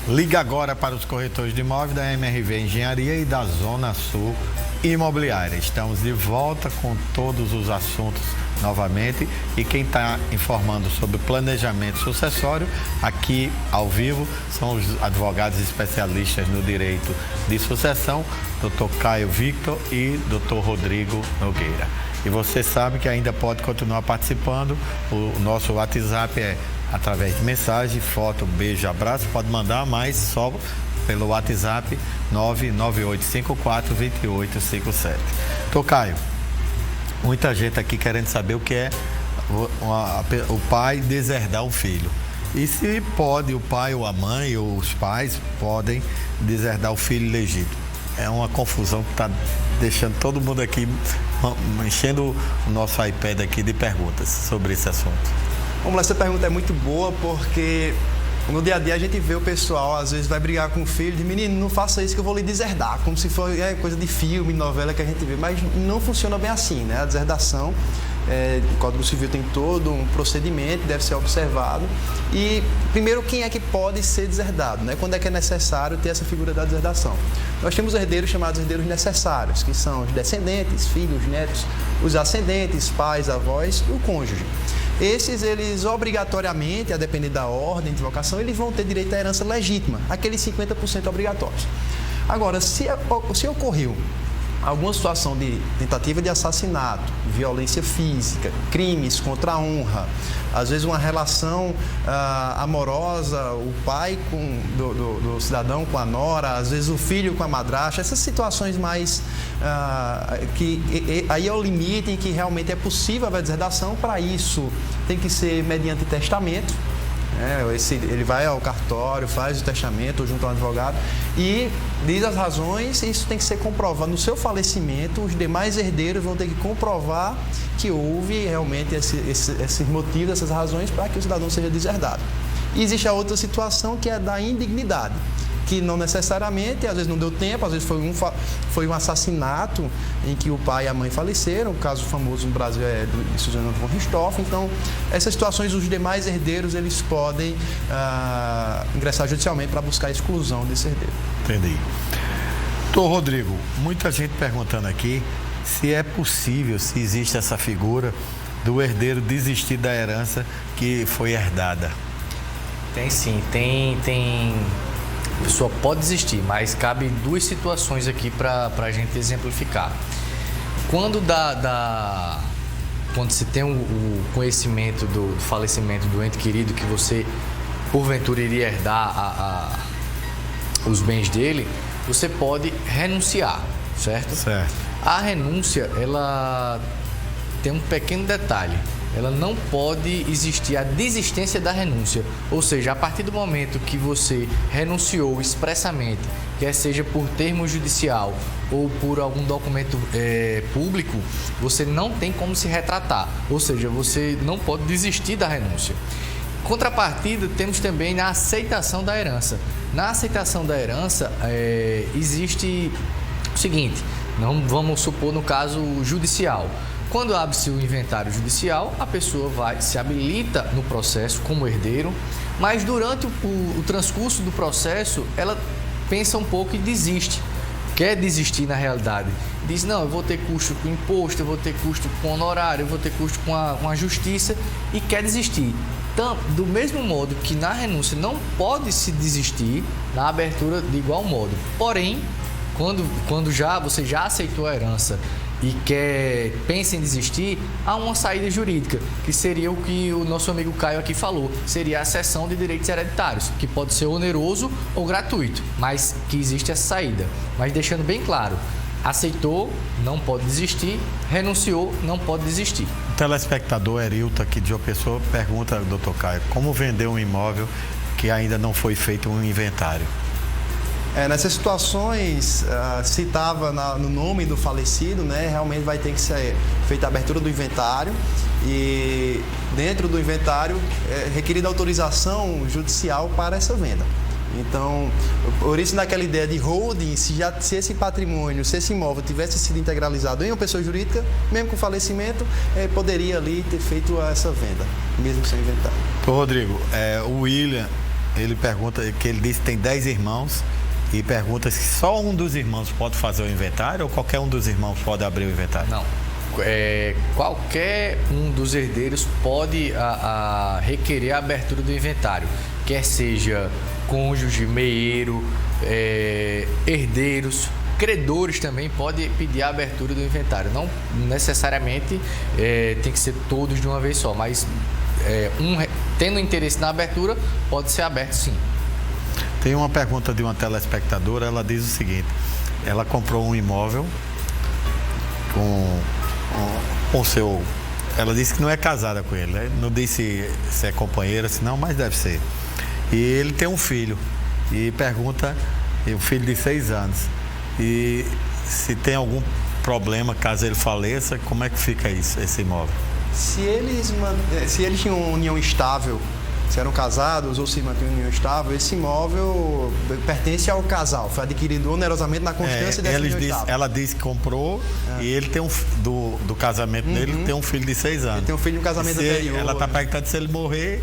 Liga agora para os corretores de imóveis da MRV Engenharia e da Zona Sul Imobiliária. Estamos de volta com todos os assuntos novamente e quem está informando sobre planejamento sucessório aqui ao vivo são os advogados especialistas no direito de sucessão, Dr. Caio Victor e Dr. Rodrigo Nogueira. E você sabe que ainda pode continuar participando, o nosso WhatsApp é através de mensagem, foto, beijo, abraço, pode mandar mais só pelo WhatsApp 998542857. Caio, muita gente aqui querendo saber o que é o pai deserdar um filho. E se pode o pai ou a mãe ou os pais podem deserdar o filho legítimo. É uma confusão que está deixando todo mundo aqui, enchendo o nosso iPad aqui de perguntas sobre esse assunto. Vamos lá, essa pergunta é muito boa porque no dia a dia a gente vê o pessoal, às vezes vai brigar com o filho, diz, menino, não faça isso que eu vou lhe deserdar, como se fosse coisa de filme, novela que a gente vê, mas não funciona bem assim, né? A deserdação, o Código Civil tem todo um procedimento, deve ser observado. E, primeiro, quem é que pode ser deserdado, né? Quando é que é necessário ter essa figura da deserdação? Nós temos herdeiros chamados herdeiros necessários, que são os descendentes, filhos, netos, os ascendentes, pais, avós e o cônjuge. Esses, eles obrigatoriamente, a depender da ordem de vocação, eles vão ter direito à herança legítima, aqueles 50% obrigatórios. Agora, se ocorreu alguma situação de tentativa de assassinato, violência física, crimes contra a honra, às vezes uma relação amorosa, o pai do cidadão com a nora, às vezes o filho com a madrasta, essas situações mais que aí é o limite em que realmente é possível a deserdação. Para isso tem que ser mediante testamento. Ele vai ao cartório, faz o testamento junto ao advogado e diz as razões, e isso tem que ser comprovado. No seu falecimento, os demais herdeiros vão ter que comprovar que houve realmente esses motivos, essas razões para que o cidadão seja deserdado. E existe a outra situação que é da indignidade, que não necessariamente, às vezes não deu tempo, às vezes foi um assassinato em que o pai e a mãe faleceram, o caso famoso no Brasil é de Suzana von Richthofen. Então, essas situações, os demais herdeiros, eles podem ingressar judicialmente para buscar a exclusão desse herdeiro. Entendi. Doutor Rodrigo, muita gente perguntando aqui se é possível, se existe essa figura do herdeiro desistir da herança que foi herdada. Tem sim, tem... A pessoa pode desistir, mas cabe 2 situações aqui para a gente exemplificar. Quando quando se tem o conhecimento do falecimento do ente querido, que você porventura iria herdar os bens dele, você pode renunciar, certo? Certo. A renúncia, ela tem um pequeno detalhe. Ela não pode existir a desistência da renúncia. Ou seja, a partir do momento que você renunciou expressamente, quer seja por termo judicial ou por algum documento público, você não tem como se retratar. Ou seja, você não pode desistir da renúncia. Contrapartida, temos também a aceitação da herança. Na aceitação da herança, existe o seguinte, não vamos supor no caso judicial. Quando abre-se o inventário judicial, a pessoa se habilita no processo como herdeiro, mas durante o transcurso do processo, ela pensa um pouco e desiste. Quer desistir na realidade. Diz, não, eu vou ter custo com imposto, eu vou ter custo com honorário, eu vou ter custo com a justiça e quer desistir. Então, do mesmo modo que na renúncia não pode se desistir, na abertura de igual modo. Porém, quando você já aceitou a herança e pensa em desistir, há uma saída jurídica, que seria o que o nosso amigo Caio aqui falou, seria a cessão de direitos hereditários, que pode ser oneroso ou gratuito, mas que existe essa saída. Mas deixando bem claro, aceitou, não pode desistir, renunciou, não pode desistir. O telespectador Erilton aqui de João Pessoa pergunta, doutor Caio, como vender um imóvel que ainda não foi feito um inventário? Nessas situações, se estava no nome do falecido, né, realmente vai ter que ser feita a abertura do inventário e dentro do inventário é requerida autorização judicial para essa venda. Então, por isso naquela ideia de holding, se esse patrimônio, se esse imóvel tivesse sido integralizado em uma pessoa jurídica, mesmo com falecimento, poderia ali ter feito essa venda, mesmo sem inventário. Rodrigo, o William, ele pergunta, que ele disse que tem 10 irmãos, e pergunta se só um dos irmãos pode fazer o inventário ou qualquer um dos irmãos pode abrir o inventário? Não. Qualquer um dos herdeiros pode requerer a abertura do inventário, quer seja cônjuge, meieiro, herdeiros, credores também podem pedir a abertura do inventário. Não necessariamente tem que ser todos de uma vez só, mas tendo interesse na abertura, pode ser aberto sim. Tem uma pergunta de uma telespectadora, ela diz o seguinte, ela comprou um imóvel com seu... Ela disse que não é casada com ele, né? Não disse se é companheira, se não, mas deve ser. E ele tem um filho, e pergunta, um filho de 6 anos, e se tem algum problema, caso ele faleça, como é que fica isso, esse imóvel? Se eles tinham uma união estável, se eram casados ou se mantinham em união estável, esse imóvel pertence ao casal, foi adquirido onerosamente na constância dessa união estável. Ela disse que comprou e ele tem do casamento dele tem um filho de 6 anos. Ele tem um filho de um casamento anterior. Ela está perguntando se ele morrer,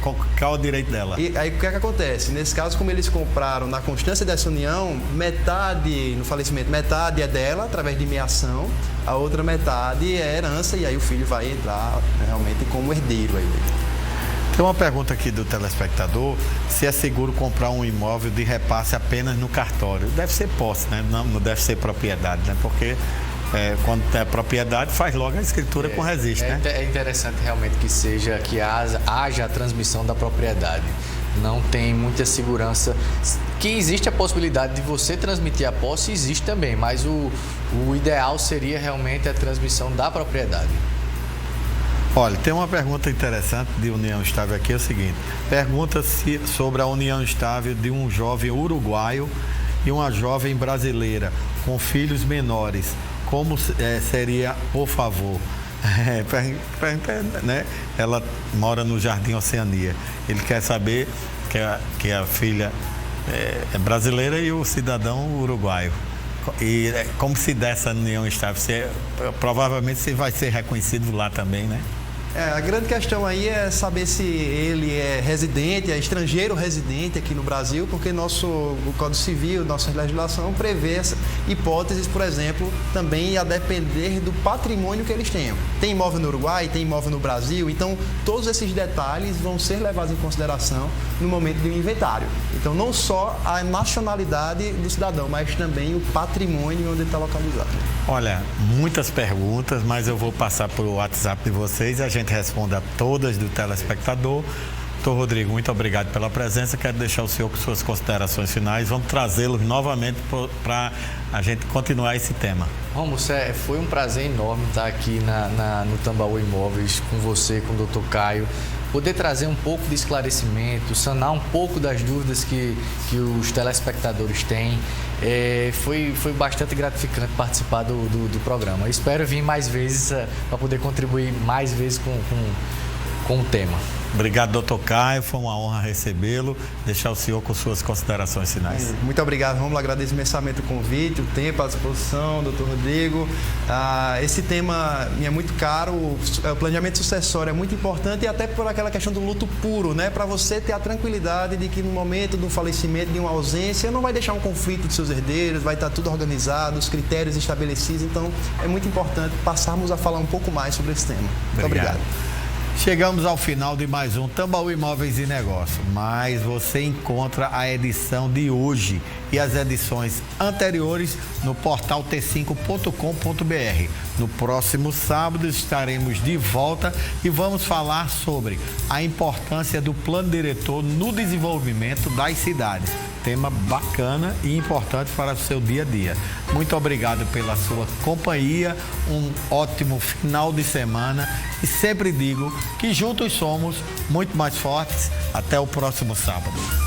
qual é o direito dela? E aí o que acontece? Nesse caso, como eles compraram na constância dessa união, metade, no falecimento, metade é dela, através de meação, a outra metade é herança, e aí o filho vai entrar realmente como herdeiro aí. Tem uma pergunta aqui do telespectador, se é seguro comprar um imóvel de repasse apenas no cartório. Deve ser posse, né? Não deve ser propriedade, né? Porque quando é propriedade, faz logo a escritura com registro, né? É interessante realmente que haja a transmissão da propriedade. Não tem muita segurança. Que existe a possibilidade de você transmitir a posse, existe também, mas o ideal seria realmente a transmissão da propriedade. Olha, tem uma pergunta interessante de união estável aqui, é o seguinte. Pergunta-se sobre a união estável de um jovem uruguaio e uma jovem brasileira com filhos menores. Como seria, por favor? Né? Ela mora no Jardim Oceania. Ele quer saber que a filha é brasileira e o cidadão uruguaio. E como se der essa união estável? Provavelmente você vai ser reconhecido lá também, né? A grande questão aí é saber se ele é residente, é estrangeiro residente aqui no Brasil, porque o Código Civil, nossa legislação prevê hipóteses, por exemplo, também a depender do patrimônio que eles tenham. Tem imóvel no Uruguai, tem imóvel no Brasil, então todos esses detalhes vão ser levados em consideração no momento do inventário. Então não só a nacionalidade do cidadão, mas também o patrimônio onde ele está localizado. Olha, muitas perguntas, mas eu vou passar para o WhatsApp de vocês e a gente responde a todas do telespectador. Doutor Rodrigo, muito obrigado pela presença. Quero deixar o senhor com suas considerações finais. Vamos trazê-los novamente para a gente continuar esse tema. Romulo, foi um prazer enorme estar aqui no Tambaú Imóveis com você, com o doutor Caio. Poder trazer um pouco de esclarecimento, sanar um pouco das dúvidas que os telespectadores têm. Foi bastante gratificante participar do programa. Espero vir mais vezes para poder contribuir mais vezes com o tema. Obrigado, doutor Caio. Foi uma honra recebê-lo. Deixar o senhor com suas considerações finais. Muito obrigado, Romulo. Agradeço imensamente o convite, o tempo, a disposição, doutor Rodrigo. Esse tema me é muito caro. O planejamento sucessório é muito importante e até por aquela questão do luto puro, né? Para você ter a tranquilidade de que no momento do falecimento, de uma ausência, não vai deixar um conflito de seus herdeiros, vai estar tudo organizado, os critérios estabelecidos. Então, é muito importante passarmos a falar um pouco mais sobre esse tema. Muito obrigado. Chegamos ao final de mais um Tambaú Imóveis e Negócios, mas você encontra a edição de hoje e as edições anteriores no portal t5.com.br. No próximo sábado estaremos de volta e vamos falar sobre a importância do plano diretor no desenvolvimento das cidades. Tema bacana e importante para o seu dia a dia. Muito obrigado pela sua companhia, um ótimo final de semana e sempre digo que juntos somos muito mais fortes. Até o próximo sábado.